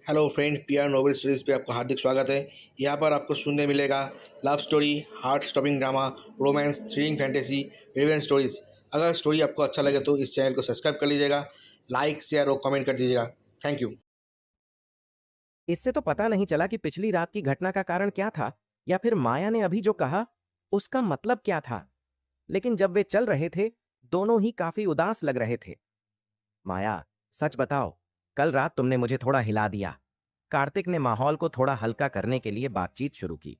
Hello friend, PR novel series पे आपका हार्दिक स्वागत है। यहाँ पर आपको सुनने मिलेगा love story, heart stopping drama, romance, thrilling fantasy, revenge stories. अगर स्टोरी आपको अच्छा लगे तो इस चैनल को सब्सक्राइब कर लीजिएगा, लाइक शेयर और कमेंट कर दीजिएगा। Thank you. इससे तो पता नहीं चला कि पिछली रात की घटना का कारण क्या था या फिर माया ने अभी जो कहा उसका मतलब क्या था। लेकिन जब वे चल रहे थे, दोनों ही काफी उदास लग रहे थे। माया, सच बताओ, कल रात तुमने मुझे थोड़ा हिला दिया। कार्तिक ने माहौल को थोड़ा हल्का करने के लिए बातचीत शुरू की।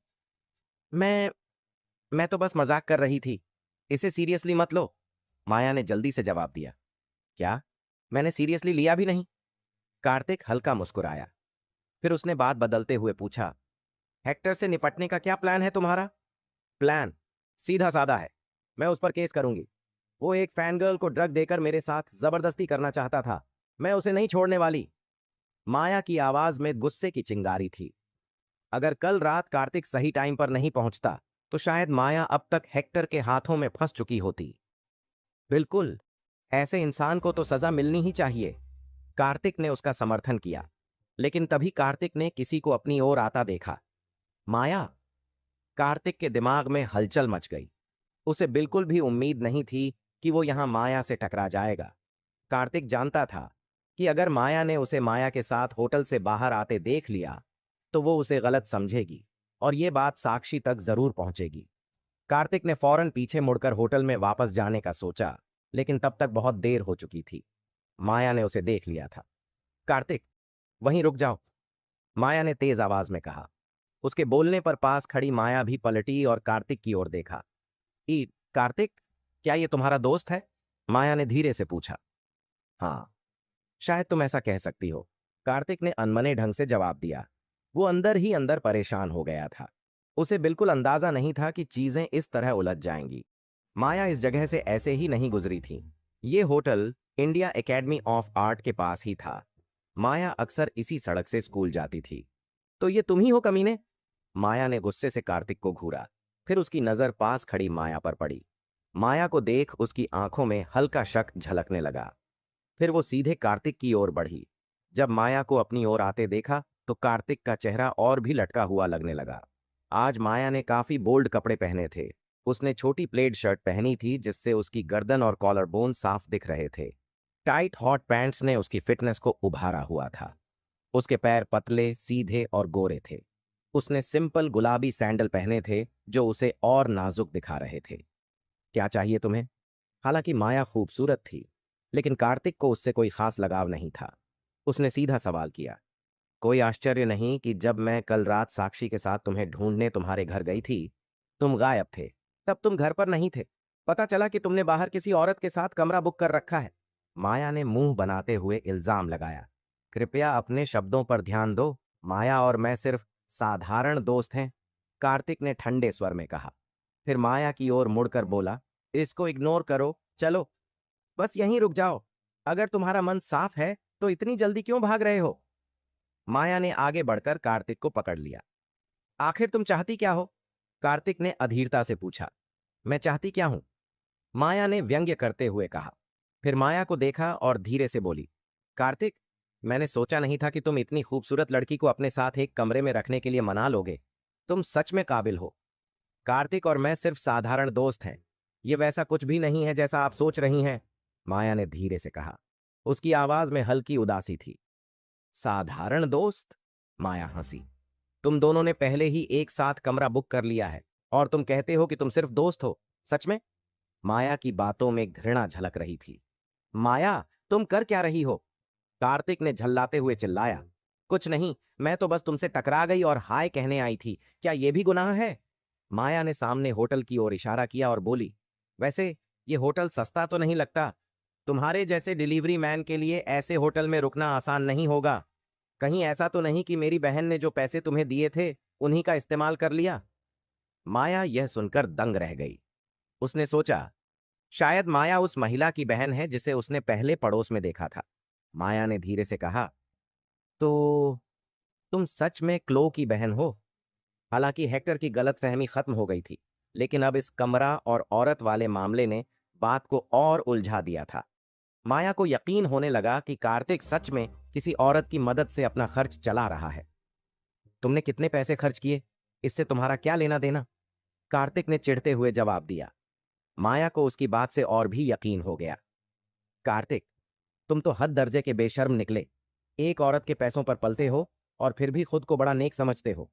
मैं मैं तो बस मजाक कर रही थी, इसे सीरियसली मत लो। माया ने जल्दी से जवाब दिया। क्या? मैंने सीरियसली लिया भी नहीं। कार्तिक हल्का मुस्कुराया। फिर उसने बात बदलते हुए पूछा, हेक्टर से निपटने का क्या प्लान है तुम्हारा? प्लान सीधा साधा है। मैं उस पर केस करूंगी। वो एक फैन गर्ल को ड्रग देकर मेरे साथ जबरदस्ती करना चाहता था। मैं उसे नहीं छोड़ने वाली। माया की आवाज में गुस्से की चिंगारी थी। अगर कल रात कार्तिक सही टाइम पर नहीं पहुंचता तो शायद माया अब तक हेक्टर के हाथों में फंस चुकी होती। बिल्कुल, ऐसे इंसान को तो सजा मिलनी ही चाहिए। कार्तिक ने उसका समर्थन किया। लेकिन तभी कार्तिक ने किसी को अपनी ओर आता देखा। माया। कार्तिक के दिमाग में हलचल मच गई। उसे बिल्कुल भी उम्मीद नहीं थी कि वो यहां माया से टकरा जाएगा। कार्तिक जानता था कि अगर माया ने उसे माया के साथ होटल से बाहर आते देख लिया तो वो उसे गलत समझेगी और ये बात साक्षी तक जरूर पहुंचेगी। कार्तिक ने फौरन पीछे मुड़कर होटल में वापस जाने का सोचा, लेकिन तब तक बहुत देर हो चुकी थी। माया ने उसे देख लिया था। कार्तिक, वहीं रुक जाओ, माया ने तेज आवाज में कहा। उसके बोलने पर पास खड़ी माया भी पलटी और कार्तिक की ओर देखा। ई कार्तिक, क्या ये तुम्हारा दोस्त है? माया ने धीरे से पूछा। हाँ, शायद तुम ऐसा कह सकती हो, कार्तिक ने अनमने ढंग से जवाब दिया। वो अंदर ही अंदर परेशान हो गया था। उसे बिल्कुल अंदाजा नहीं था कि चीजें इस तरह उलझ जाएंगी। माया इस जगह से ऐसे ही नहीं गुजरी थी। ये hotel India academy of art के पास ही था। माया अक्सर इसी सड़क से स्कूल जाती थी। तो ये तुम ही हो कमीने? माया ने गुस्से से कार्तिक को घूरा। फिर उसकी नजर पास खड़ी माया पर पड़ी। माया को देख उसकी आंखों में हल्का शक झलकने लगा। फिर वो सीधे कार्तिक की ओर बढ़ी। जब माया को अपनी ओर आते देखा तो कार्तिक का चेहरा और भी लटका हुआ लगने लगा। आज माया ने काफी बोल्ड कपड़े पहने थे। उसने छोटी प्लेड शर्ट पहनी थी जिससे उसकी गर्दन और कॉलर बोन साफ दिख रहे थे। टाइट हॉट पैंट्स ने उसकी फिटनेस को उभारा हुआ था। उसके पैर पतले, सीधे और गोरे थे। उसने सिंपल गुलाबी सैंडल पहने थे जो उसे और नाजुक दिखा रहे थे। क्या चाहिए तुम्हें? हालांकि माया खूबसूरत थी, लेकिन कार्तिक को उससे कोई खास लगाव नहीं था। उसने सीधा सवाल किया। कोई आश्चर्य नहीं कि जब मैं कल रात साक्षी के साथ तुम्हें ढूंढने तुम्हारे घर गई थी, तुम गायब थे। तब तुम घर पर नहीं थे। पता चला कि तुमने बाहर किसी औरत के साथ कमरा बुक कर रखा है। माया ने मुंह बनाते हुए इल्जाम लगाया। कृपया अपने शब्दों पर ध्यान दो। माया और मैं सिर्फ साधारण दोस्त हैं, कार्तिक ने ठंडे स्वर में कहा। फिर माया की ओर मुड़कर बोला, इसको इग्नोर करो, चलो बस यहीं रुक जाओ। अगर तुम्हारा मन साफ है तो इतनी जल्दी क्यों भाग रहे हो? माया ने आगे बढ़कर कार्तिक को पकड़ लिया। आखिर तुम चाहती क्या हो? कार्तिक ने अधीरता से पूछा। मैं चाहती क्या हूं? माया ने व्यंग्य करते हुए कहा। फिर माया को देखा और धीरे से बोली, कार्तिक, मैंने सोचा नहीं था कि तुम इतनी खूबसूरत लड़की को अपने साथ एक कमरे में रखने के लिए मना लोगे। तुम सच में काबिल हो। कार्तिक और मैं सिर्फ साधारण दोस्त हैं। ये वैसा कुछ भी नहीं है जैसा आप सोच रही हैं, माया ने धीरे से कहा। उसकी आवाज में हल्की उदासी थी। साधारण दोस्त? माया हंसी। तुम दोनों ने पहले ही एक साथ कमरा बुक कर लिया है और तुम कहते हो कि तुम सिर्फ दोस्त हो। सच में? माया की बातों में घृणा झलक रही थी। माया, तुम कर क्या रही हो? कार्तिक ने झल्लाते हुए चिल्लाया। कुछ नहीं, मैं तो बस तुमसे टकरा गई और हाय कहने आई थी। क्या यह भी गुनाह है? माया ने सामने होटल की ओर इशारा किया और बोली, वैसे ये होटल सस्ता तो नहीं लगता। तुम्हारे जैसे डिलीवरी मैन के लिए ऐसे होटल में रुकना आसान नहीं होगा। कहीं ऐसा तो नहीं कि मेरी बहन ने जो पैसे तुम्हें दिए थे उन्हीं का इस्तेमाल कर लिया? माया यह सुनकर दंग रह गई। उसने सोचा, शायद माया उस महिला की बहन है जिसे उसने पहले पड़ोस में देखा था। माया ने धीरे से कहा, तो तुम सच में क्लो की बहन हो? हालांकि हेक्टर की गलतफहमी खत्म हो गई थी, लेकिन अब इस कमरा और औरत वाले मामले ने बात को और उलझा दिया था। माया को यकीन होने लगा कि कार्तिक सच में किसी औरत की मदद से अपना खर्च चला रहा है। तुमने कितने पैसे खर्च किए? इससे तुम्हारा क्या लेना देना? कार्तिक ने चिढ़ते हुए जवाब दिया। माया को उसकी बात से और भी यकीन हो गया। कार्तिक, तुम तो हद दर्जे के बेशर्म निकले। एक औरत के पैसों पर पलते हो और फिर भी खुद को बड़ा नेक समझते हो।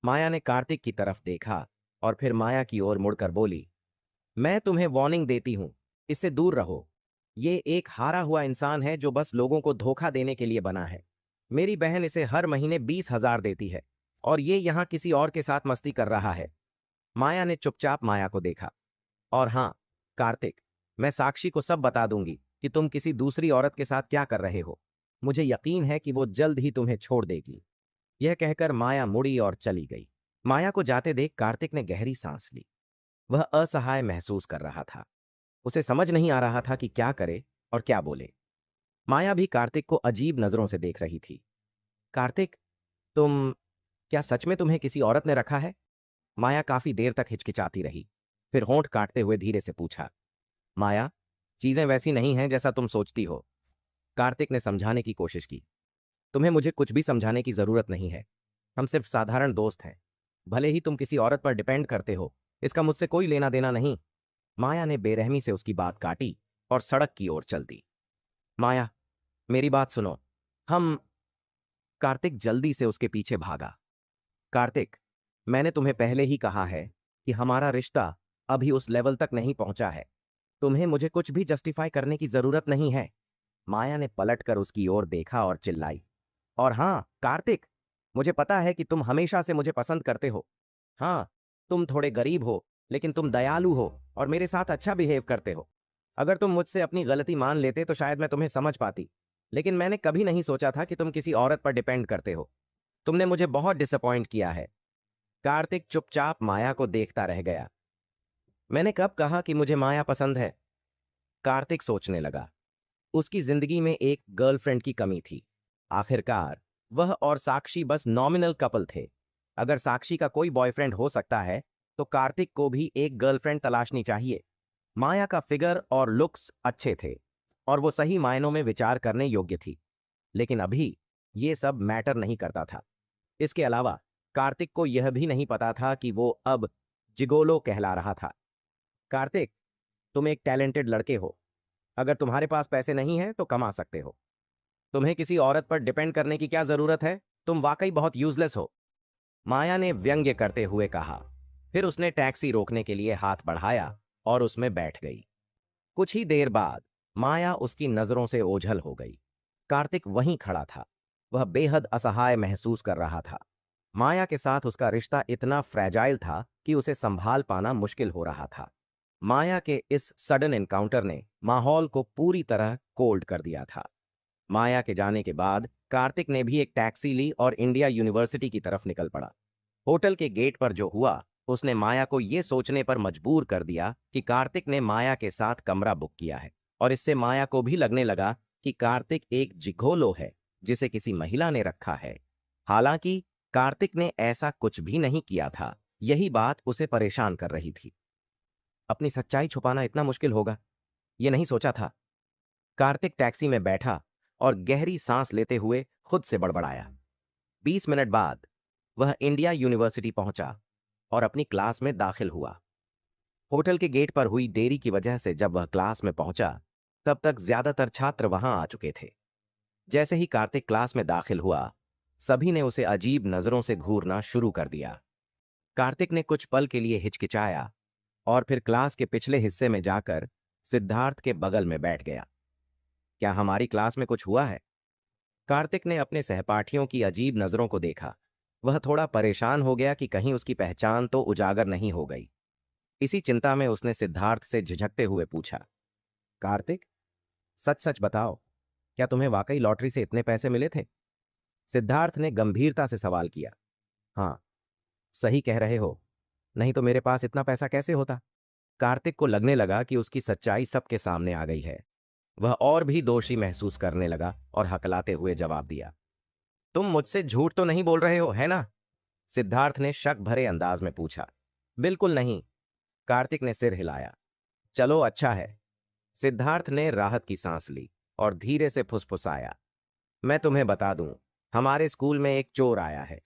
माया ने कार्तिक की तरफ देखा और फिर माया की ओर मुड़कर बोली, मैं तुम्हें वार्निंग देती हूं, इससे दूर रहो। ये एक हारा हुआ इंसान है जो बस लोगों को धोखा देने के लिए बना है। मेरी बहन इसे हर महीने 20,000 देती है और ये यहां किसी और के साथ मस्ती कर रहा है। माया ने चुपचाप माया को देखा। और हां, कार्तिक, मैं साक्षी को सब बता दूंगी कि तुम किसी दूसरी औरत के साथ क्या कर रहे हो। मुझे यकीन है कि वो जल्द ही तुम्हें छोड़ देगी। यह कहकर माया मुड़ी और चली गई। माया को जाते देख कार्तिक ने गहरी सांस ली। वह असहाय महसूस कर रहा था। उसे समझ नहीं आ रहा था कि क्या करे और क्या बोले। माया भी कार्तिक को अजीब नजरों से देख रही थी। कार्तिक, तुम क्या सच में तुम्हें किसी औरत ने रखा है? माया काफी देर तक हिचकिचाती रही, फिर होंठ काटते हुए धीरे से पूछा। माया, चीजें वैसी नहीं हैं जैसा तुम सोचती हो। कार्तिक ने समझाने की कोशिश की। तुम्हें मुझे कुछ भी समझाने की जरूरत नहीं है। हम सिर्फ साधारण दोस्त हैं। भले ही तुम किसी औरत पर डिपेंड करते हो, इसका मुझसे कोई लेना देना नहीं। माया ने बेरहमी से उसकी बात काटी और सड़क की ओर चल दी। माया, मेरी बात सुनो। हम कार्तिक जल्दी से उसके पीछे भागा। कार्तिक, मैंने तुम्हें पहले ही कहा है कि हमारा रिश्ता अभी उस लेवल तक नहीं पहुंचा है। तुम्हें मुझे कुछ भी जस्टिफाई करने की जरूरत नहीं है। माया ने पलटकर उसकी ओर देखा और चिल्लाई, और हां कार्तिक, मुझे पता है कि तुम हमेशा से मुझे पसंद करते हो। हाँ, तुम थोड़े गरीब हो, लेकिन तुम दयालु हो और मेरे साथ अच्छा बिहेव करते हो। अगर तुम मुझसे अपनी गलती मान लेते तो शायद मैं तुम्हें समझ पाती। लेकिन मैंने कभी नहीं सोचा था कि तुम किसी औरत पर डिपेंड करते हो। तुमने मुझे बहुत डिसअपॉइंट किया है। कार्तिक चुपचाप माया को देखता रह गया। मैंने कब कहा कि मुझे माया पसंद है? कार्तिक सोचने लगा। उसकी जिंदगी में एक गर्लफ्रेंड की कमी थी। आखिरकार वह और साक्षी बस नॉमिनल कपल थे। अगर साक्षी का कोई बॉयफ्रेंड हो सकता है तो कार्तिक को भी एक गर्लफ्रेंड तलाशनी चाहिए। माया का फिगर और लुक्स अच्छे थे और वो सही मायनों में विचार करने योग्य थी। लेकिन अभी ये सब मैटर नहीं करता था। इसके अलावा कार्तिक को यह भी नहीं पता था कि वो अब जिगोलो कहला रहा था। कार्तिक, तुम एक टैलेंटेड लड़के हो। अगर तुम्हारे पास पैसे नहीं हैं तो कमा सकते हो। तुम्हें किसी औरत पर डिपेंड करने की क्या जरूरत है? तुम वाकई बहुत यूजलेस हो। माया ने व्यंग्य करते हुए कहा। फिर उसने टैक्सी रोकने के लिए हाथ बढ़ाया और उसमें बैठ गई। कुछ ही देर बाद माया उसकी नजरों से ओझल हो गई। कार्तिक वहीं खड़ा था। वह बेहद असहाय महसूस कर रहा था। माया के साथ उसका रिश्ता इतना फ्रैजाइल था कि उसे संभाल पाना मुश्किल हो रहा था। माया के इस सडन एनकाउंटर ने माहौल को पूरी तरह कोल्ड कर दिया था। माया के जाने के बाद कार्तिक ने भी एक टैक्सी ली और इंडिया यूनिवर्सिटी की तरफ निकल पड़ा। होटल के गेट पर जो हुआ उसने माया को यह सोचने पर मजबूर कर दिया कि कार्तिक ने माया के साथ कमरा बुक किया है, और इससे माया को भी लगने लगा कि कार्तिक एक जिघोलो है जिसे किसी महिला ने रखा है। हालांकि कार्तिक ने ऐसा कुछ भी नहीं किया था। यही बात उसे परेशान कर रही थी। अपनी सच्चाई छुपाना इतना मुश्किल होगा, यह नहीं सोचा था। कार्तिक टैक्सी में बैठा और गहरी सांस लेते हुए खुद से बड़बड़ाया। 20 मिनट बाद वह इंडिया यूनिवर्सिटी पहुंचा और अपनी क्लास में दाखिल हुआ। होटल के गेट पर हुई देरी की वजह से जब वह क्लास में पहुंचा तब तक ज्यादातर छात्र वहां आ चुके थे। जैसे ही कार्तिक क्लास में दाखिल हुआ, सभी ने उसे अजीब नजरों से घूरना शुरू कर दिया। कार्तिक ने कुछ पल के लिए हिचकिचाया और फिर क्लास के पिछले हिस्से में जाकर सिद्धार्थ के बगल में बैठ गया। क्या हमारी क्लास में कुछ हुआ है? कार्तिक ने अपने सहपाठियों की अजीब नजरों को देखा। वह थोड़ा परेशान हो गया कि कहीं उसकी पहचान तो उजागर नहीं हो गई। इसी चिंता में उसने सिद्धार्थ से झिझकते हुए पूछा, कार्तिक, सच सच बताओ, क्या तुम्हें वाकई लॉटरी से इतने पैसे मिले थे? सिद्धार्थ ने गंभीरता से सवाल किया। हाँ, सही कह रहे हो, नहीं तो मेरे पास इतना पैसा कैसे होता? कार्तिक को लगने लगा कि उसकी सच्चाई सबके सामने आ गई है। वह और भी दोषी महसूस करने लगा और हकलाते हुए जवाब दिया, तुम मुझसे झूठ तो नहीं बोल रहे हो, है ना? सिद्धार्थ ने शक भरे अंदाज में पूछा। बिल्कुल नहीं, कार्तिक ने सिर हिलाया। चलो अच्छा है, सिद्धार्थ ने राहत की सांस ली और धीरे से फुसफुसाया, मैं तुम्हें बता दूं, हमारे स्कूल में एक चोर आया है।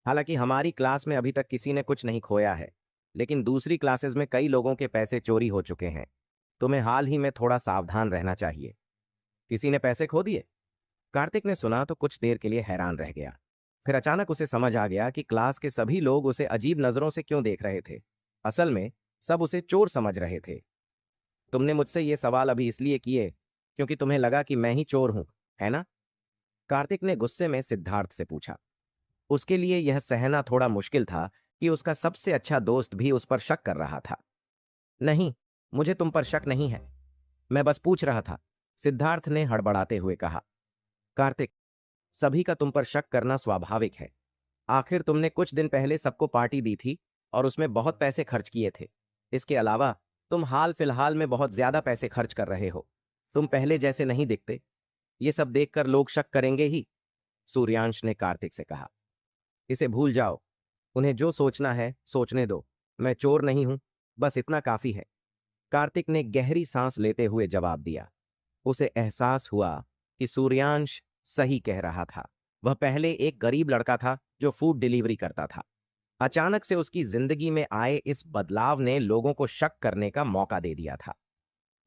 हालांकि हमारी क्लास में अभी तक किसी ने कुछ नहीं खोया है, लेकिन दूसरी क्लासेस में कई लोगों के पैसे चोरी हो चुके हैं। तुम्हें हाल ही में थोड़ा सावधान रहना चाहिए। किसी ने पैसे खो दिए? कार्तिक ने सुना तो कुछ देर के लिए हैरान रह गया। फिर अचानक उसे समझ आ गया कि क्लास के सभी लोग उसे अजीब नजरों से क्यों देख रहे थे। असल में सब उसे चोर समझ रहे थे। तुमने मुझसे ये सवाल अभी इसलिए किए क्योंकि तुम्हें लगा कि मैं ही चोर हूं, है ना? कार्तिक ने गुस्से में सिद्धार्थ से पूछा। उसके लिए यह सहना थोड़ा मुश्किल था कि उसका सबसे अच्छा दोस्त भी उस पर शक कर रहा था। नहीं, मुझे तुम पर शक नहीं है, मैं बस पूछ रहा था, सिद्धार्थ ने हड़बड़ाते हुए कहा। कार्तिक, सभी का तुम पर शक करना स्वाभाविक है। आखिर तुमने कुछ दिन पहले सबको पार्टी दी थी और उसमें बहुत पैसे खर्च किए थे। इसके अलावा तुम हाल फिलहाल में बहुत ज्यादा पैसे खर्च कर रहे हो। तुम पहले जैसे नहीं दिखते। ये सब देखकर लोग शक करेंगे ही। सूर्यांश ने कार्तिक से कहा। इसे भूल जाओ। उन्हें जो सोचना है सोचने दो। मैं चोर नहीं हूं, बस इतना काफी है। कार्तिक ने गहरी सांस लेते हुए जवाब दिया। उसे एहसास हुआ कि सूर्यांश सही कह रहा था। वह पहले एक गरीब लड़का था जो फूड डिलीवरी करता था। अचानक से उसकी जिंदगी में आए इस बदलाव ने लोगों को शक करने का मौका दे दिया था।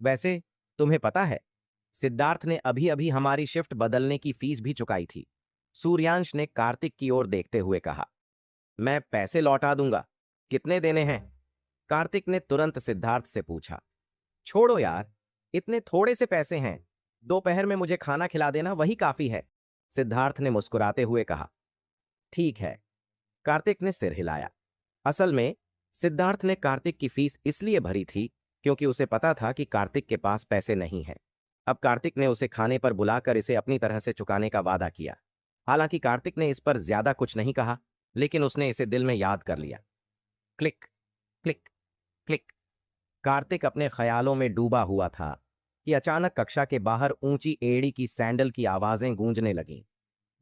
वैसे तुम्हें पता है, सिद्धार्थ ने अभी अभी हमारी शिफ्ट बदलने की फीस भी चुकाई थी। सूर्यांश ने कार्तिक की ओर देखते हुए कहा। मैं पैसे लौटा दूंगा। कितने देने हैं? कार्तिक ने तुरंत सिद्धार्थ से पूछा। छोड़ो यार, इतने थोड़े से पैसे हैं। दोपहर में मुझे खाना खिला देना वही काफी है। सिद्धार्थ ने मुस्कुराते हुए कहा। ठीक है। कार्तिक ने सिर हिलाया। असल में सिद्धार्थ ने कार्तिक की फीस इसलिए भरी थी क्योंकि उसे पता था कि कार्तिक के पास पैसे नहीं हैं। अब कार्तिक ने उसे खाने पर बुलाकर इसे अपनी तरह से चुकाने का वादा किया। हालांकि कार्तिक ने इस पर ज्यादा कुछ नहीं कहा, लेकिन उसने इसे दिल में याद कर लिया। Click, click, click. कार्तिक अपने ख्यालों में डूबा हुआ था कि अचानक कक्षा के बाहर ऊंची एड़ी की सैंडल की आवाजें गूंजने लगीं।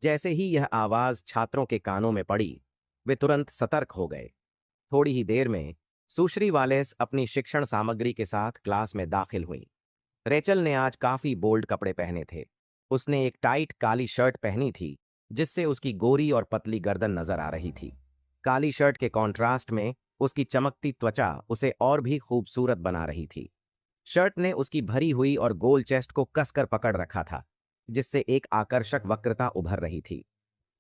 जैसे ही यह आवाज छात्रों के कानों में पड़ी, वे तुरंत सतर्क हो गए। थोड़ी ही देर में सुश्री वालेस अपनी शिक्षण सामग्री के साथ क्लास में दाखिल हुई। रेचल ने आज काफी बोल्ड कपड़े पहने थे। उसने एक टाइट काली शर्ट पहनी थी जिससे उसकी गोरी और पतली गर्दन नजर आ रही थी। काली शर्ट के कॉन्ट्रास्ट में उसकी चमकती त्वचा उसे और भी खूबसूरत बना रही थी। शर्ट ने उसकी भरी हुई और गोल चेस्ट को कसकर पकड़ रखा था, जिससे एक आकर्षक वक्रता उभर रही थी।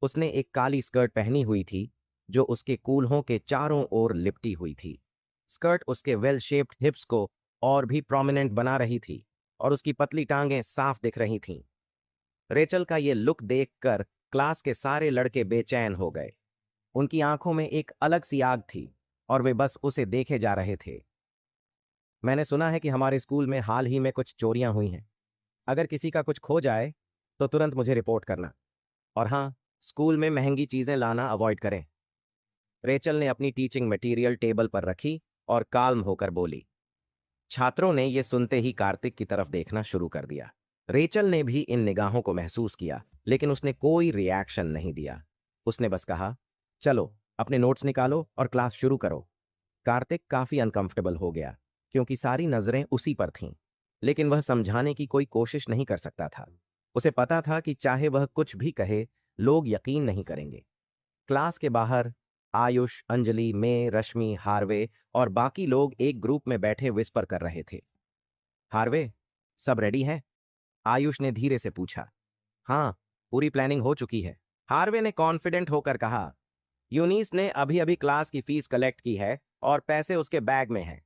उसने एक काली स्कर्ट पहनी हुई थी जो उसके कूल्हों के चारों ओर लिपटी हुई थी। स्कर्ट उसके वेल शेप्ड हिप्स को और भी प्रोमिनेंट बना रही थी और उसकी पतली टांगें साफ दिख रही थीं। रेचल का ये लुक देखकर क्लास के सारे लड़के बेचैन हो गए। उनकी आंखों में एक अलग सी आग थी और वे बस उसे देखे जा रहे थे। मैंने सुना है कि हमारे स्कूल में हाल ही में कुछ चोरियां हुई हैं। अगर किसी का कुछ खो जाए तो तुरंत मुझे रिपोर्ट करना। और हाँ, स्कूल में महंगी चीजें लाना अवॉइड करें। रेचल ने अपनी टीचिंग मटेरियल टेबल पर रखी और काल्म होकर बोली। छात्रों ने यह सुनते ही कार्तिक की तरफ देखना शुरू कर दिया। रेचल ने भी इन निगाहों को महसूस किया, लेकिन उसने कोई रिएक्शन नहीं दिया। उसने बस कहा, चलो अपने नोट्स निकालो और क्लास शुरू करो। कार्तिक काफी अनकंफर्टेबल हो गया क्योंकि सारी नजरें उसी पर थीं, लेकिन वह समझाने की कोई कोशिश नहीं कर सकता था। उसे पता था कि चाहे वह कुछ भी कहे, लोग यकीन नहीं करेंगे। क्लास के बाहर आयुष, अंजलि, मे, रश्मि, हार्वे और बाकी लोग एक ग्रुप में बैठे विस्पर कर रहे थे। हार्वे, सब रेडी है? आयुष ने धीरे से पूछा। हाँ, पूरी प्लानिंग हो चुकी है, हार्वे ने कॉन्फिडेंट होकर कहा। यूनिस ने अभी अभी क्लास की फीस कलेक्ट की है और पैसे उसके बैग में हैं।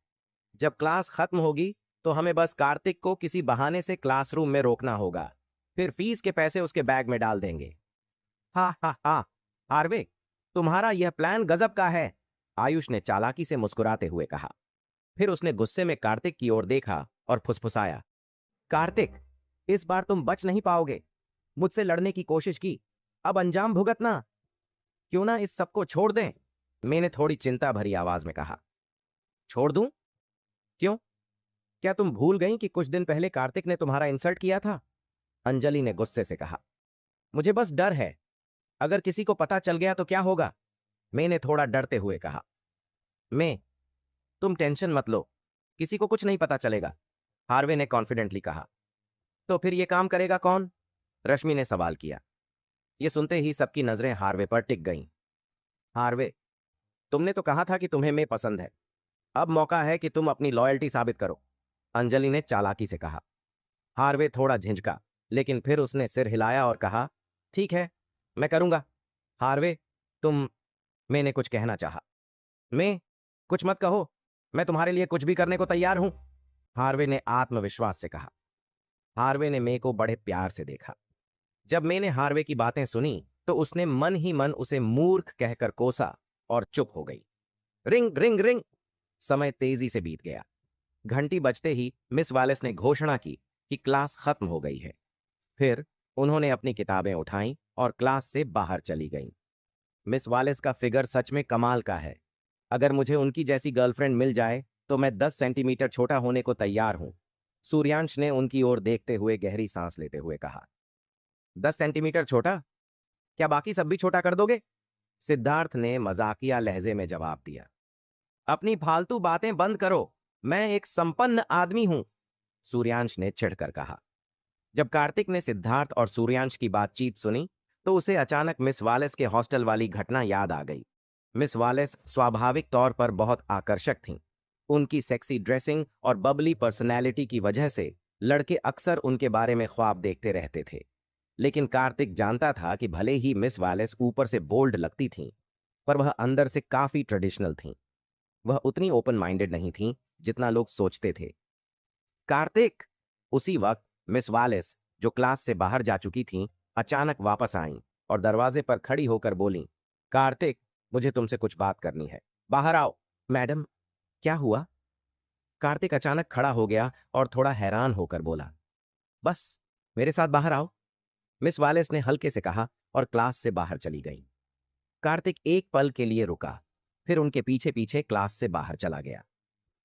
जब क्लास खत्म होगी तो हमें बस कार्तिक को किसी बहाने से क्लासरूम में रोकना होगा, फिर फीस के पैसे उसके बैग में डाल देंगे। हा हा हा, हार्वे, तुम्हारा यह प्लान गजब का है, आयुष ने चालाकी से मुस्कुराते हुए कहा। फिर उसने गुस्से में कार्तिक की ओर देखा और फुसफुसाया। कार्तिक, इस बार तुम बच नहीं पाओगे। मुझसे लड़ने की कोशिश की, अब अंजाम भुगतना। क्यों ना इस सबको छोड़ दें? मैंने थोड़ी चिंता भरी आवाज में कहा। छोड़ दूं? क्यों? क्या तुम भूल गई कि कुछ दिन पहले कार्तिक ने तुम्हारा इंसल्ट किया था? अंजलि ने गुस्से से कहा। मुझे बस डर है, अगर किसी को पता चल गया तो क्या होगा? मैंने थोड़ा डरते हुए कहा। मैं, तुम टेंशन मत लो, किसी को कुछ नहीं पता चलेगा। हार्वे ने कॉन्फिडेंटली कहा। तो फिर ये काम करेगा कौन? रश्मि ने सवाल किया। ये सुनते ही सबकी नजरें हार्वे पर टिक गईं। हार्वे, तुमने तो कहा था कि तुम्हें मैं पसंद है। अब मौका है कि तुम अपनी लॉयल्टी साबित करो, अंजलि ने चालाकी से कहा। हार्वे थोड़ा झिझका, लेकिन फिर उसने सिर हिलाया और कहा, ठीक है, मैं करूंगा। हार्वे, तुम। मैंने कुछ कहना चाहा। मैं? कुछ मत कहो, मैं तुम्हारे लिए कुछ भी करने को तैयार हूं, हार्वे ने आत्मविश्वास से कहा। हार्वे ने मे को बड़े प्यार से देखा। जब मैंने हार्वे की बातें सुनी तो उसने मन ही मन उसे मूर्ख कहकर कोसा और चुप हो गई। Ring ring ring. समय तेजी से बीत गया। घंटी बजते ही मिस वालेस ने घोषणा की कि क्लास खत्म हो गई है। फिर उन्होंने अपनी किताबें उठाईं और क्लास से बाहर चली गईं। मिस वालेस का फिगर सच में कमाल का है। अगर मुझे उनकी जैसी गर्लफ्रेंड मिल जाए तो मैं 10 सेंटीमीटर छोटा होने को तैयार हूं, सूर्यांश ने उनकी ओर देखते हुए गहरी सांस लेते हुए कहा। 10 सेंटीमीटर छोटा? क्या बाकी सब भी छोटा कर दोगे? सिद्धार्थ ने मजाकिया लहजे में जवाब दिया। अपनी फालतू बातें बंद करो, मैं एक संपन्न आदमी हूं, सूर्यांश ने चिढ़कर कहा। जब कार्तिक ने सिद्धार्थ और सूर्यांश की बातचीत सुनी तो उसे अचानक मिस वालेस के हॉस्टल वाली घटना याद आ गई। मिस वालेस स्वाभाविक तौर पर बहुत आकर्षक थीं। उनकी सेक्सी ड्रेसिंग और बबली पर्सनैलिटी की वजह से लड़के अक्सर उनके बारे में ख्वाब देखते रहते थे। लेकिन कार्तिक जानता था कि भले ही मिस वालेस ऊपर से बोल्ड लगती थीं, पर वह अंदर से काफी ट्रेडिशनल थीं। वह उतनी ओपन माइंडेड नहीं थीं जितना लोग सोचते थे। कार्तिक! उसी वक्त मिस वालेस, जो क्लास से बाहर जा चुकी थीं, अचानक वापस आईं और दरवाजे पर खड़ी होकर बोलीं, कार्तिक, मुझे तुमसे कुछ बात करनी है। बाहर आओ। मैडम, क्या हुआ? कार्तिक अचानक खड़ा हो गया और थोड़ा हैरान होकर बोला, बस मेरे साथ बाहर आओ, मिस वालेस ने हल्के से कहा और क्लास से बाहर चली गई। कार्तिक एक पल के लिए रुका, फिर उनके पीछे पीछे क्लास से बाहर चला गया।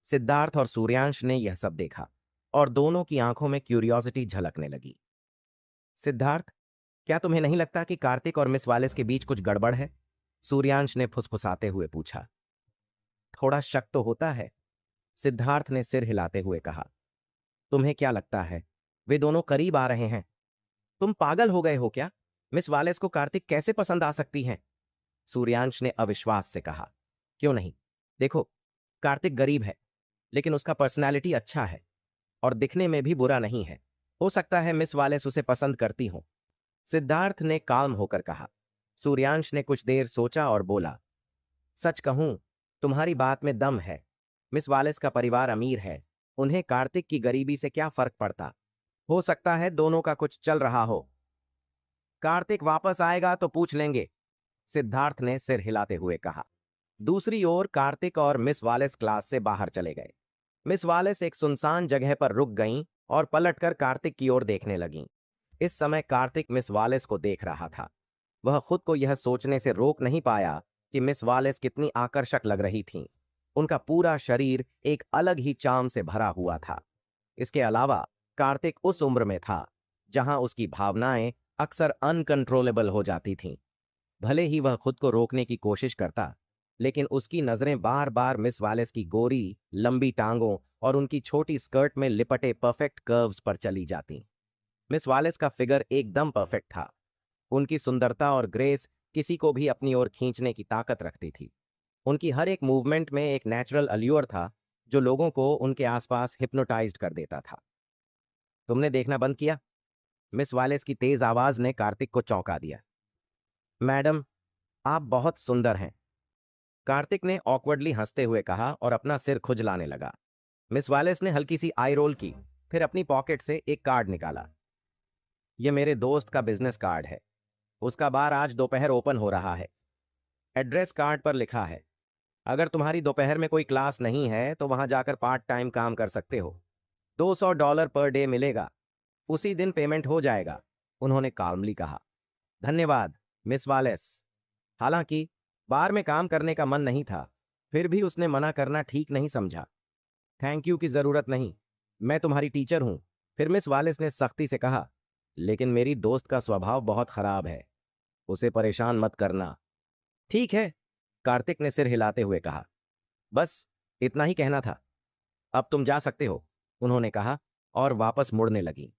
सिद्धार्थ और सूर्यांश ने यह सब देखा और दोनों की आंखों में क्यूरियोसिटी झलकने लगी। सिद्धार्थ, क्या तुम्हें नहीं लगता कि कार्तिक और मिस वालेस के बीच कुछ गड़बड़ है? सूर्यांश ने फुसफुसाते हुए पूछा। थोड़ा शक तो होता है, सिद्धार्थ ने सिर हिलाते हुए कहा। तुम्हें क्या लगता है वे दोनों करीब आ रहे हैं? तुम पागल हो गए हो क्या? मिस वालेस को कार्तिक कैसे पसंद आ सकती हैं? सूर्यांश ने अविश्वास से कहा। क्यों नहीं? देखो, कार्तिक गरीब है, लेकिन उसका पर्सनैलिटी अच्छा है और दिखने में भी बुरा नहीं है। हो सकता है मिस वालेस उसे पसंद करती हो, सिद्धार्थ ने काम होकर कहा। सूर्यांश ने कुछ देर सोचा और बोला, सच कहूं, तुम्हारी बात में दम है। मिस वालेस का परिवार अमीर है, उन्हें कार्तिक की गरीबी से क्या फर्क पड़ता? हो सकता है दोनों का कुछ चल रहा हो। कार्तिक वापस आएगा तो पूछ लेंगे, सिद्धार्थ ने सिर हिलाते हुए कहा। दूसरी ओर कार्तिक और मिस वालेस क्लास से बाहर चले गए। मिस वालेस एक सुनसान जगह पर रुक गईं और पलटकर कार्तिक की ओर देखने लगीं। इस समय कार्तिक मिस वालेस को देख रहा था। वह खुद को यह सोचने से रोक नहीं पाया कि मिस वालेस कितनी आकर्षक लग रही थीं। उनका पूरा शरीर एक अलग ही चार्म से भरा हुआ था। इसके अलावा कार्तिक उस उम्र में था जहां उसकी भावनाएं अक्सर अनकंट्रोलेबल हो जाती थीं। भले ही वह खुद को रोकने की कोशिश करता, लेकिन उसकी नजरें बार बार मिस वालेस की गोरी, लंबी टांगों और उनकी छोटी स्कर्ट में लिपटे परफेक्ट कर्व्स पर चली जातीं। मिस वालेस का फिगर एकदम परफेक्ट था। उनकी सुंदरता और ग्रेस किसी को भी अपनी ओर खींचने की ताकत रखती थी। उनकी हर एक मूवमेंट में एक नेचुरल अल्यूर था जो लोगों को उनके आसपास हिप्नोटाइज्ड कर देता था। तुमने देखना बंद किया? मिस वालेस की तेज आवाज ने कार्तिक को चौंका दिया। मैडम, आप बहुत सुंदर हैं, कार्तिक ने ऑकवर्डली हंसते हुए कहा और अपना सिर खुजलाने लगा। मिस वालेस ने हल्की सी आई रोल की, फिर अपनी पॉकेट से एक कार्ड निकाला। यह मेरे दोस्त का बिजनेस कार्ड है। उसका बार आज दोपहर ओपन हो रहा है। एड्रेस कार्ड पर लिखा है। अगर तुम्हारी दोपहर में कोई क्लास नहीं है तो वहां जाकर पार्ट टाइम काम कर सकते हो। $200 पर डे मिलेगा। उसी दिन पेमेंट हो जाएगा, उन्होंने काल्मली कहा। धन्यवाद, मिस वालेस। हालांकि बार में काम करने का मन नहीं था, फिर भी उसने मना करना ठीक नहीं समझा। थैंक यू की जरूरत नहीं, मैं तुम्हारी टीचर हूं। फिर मिस वालेस ने सख्ती से कहा, लेकिन मेरी दोस्त का स्वभाव बहुत खराब है, उसे परेशान मत करना। ठीक है, कार्तिक ने सिर हिलाते हुए कहा। बस इतना ही कहना था, अब तुम जा सकते हो, उन्होंने कहा और वापस मुड़ने लगी।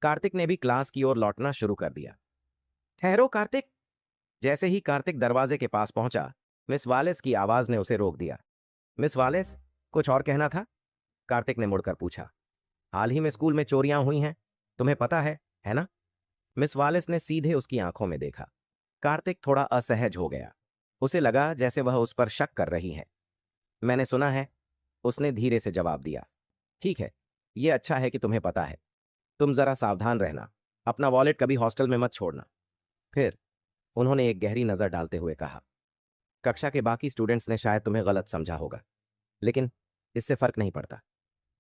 कार्तिक ने भी क्लास की ओर लौटना शुरू कर दिया। ठहरो कार्तिक। जैसे ही कार्तिक दरवाजे के पास पहुंचा, मिस वालेस की आवाज ने उसे रोक दिया। मिस वालेस, कुछ और कहना था? कार्तिक ने मुड़कर पूछा। हाल ही में स्कूल में चोरियां हुई हैं, तुम्हें पता है ना? मिस वालेस ने सीधे उसकी आंखों में देखा। कार्तिक थोड़ा असहज हो गया। उसे लगा जैसे वह उस पर शक कर रही है। मैंने सुना है, उसने धीरे से जवाब दिया। ठीक है, यह अच्छा है कि तुम्हें पता है। तुम जरा सावधान रहना, अपना वॉलेट कभी हॉस्टल में मत छोड़ना। फिर उन्होंने एक गहरी नजर डालते हुए कहा, कक्षा के बाकी स्टूडेंट्स ने शायद तुम्हें गलत समझा होगा, लेकिन इससे फर्क नहीं पड़ता।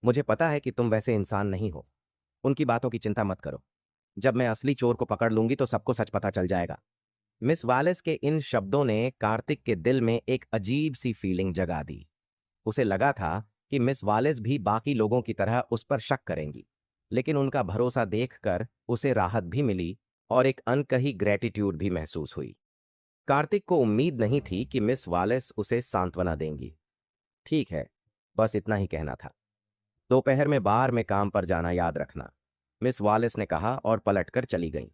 मुझे पता है कि तुम वैसे इंसान नहीं हो। उनकी बातों की चिंता मत करो। जब मैं असली चोर को पकड़ लूंगी तो सबको सच पता चल जाएगा। मिस वालेस के इन शब्दों ने कार्तिक के दिल में एक अजीब सी फीलिंग जगा दी। उसे लगा था कि मिस वालेस भी बाकी लोगों की तरह उस पर शक करेंगी, लेकिन उनका भरोसा देखकर उसे राहत भी मिली और एक अनकही ग्रेटिट्यूड भी महसूस हुई। कार्तिक को उम्मीद नहीं थी कि मिस वालेस उसे सांत्वना देंगी। ठीक है, बस इतना ही कहना था। दोपहर में बार में काम पर जाना याद रखना, मिस वालेस ने कहा और पलटकर चली गईं।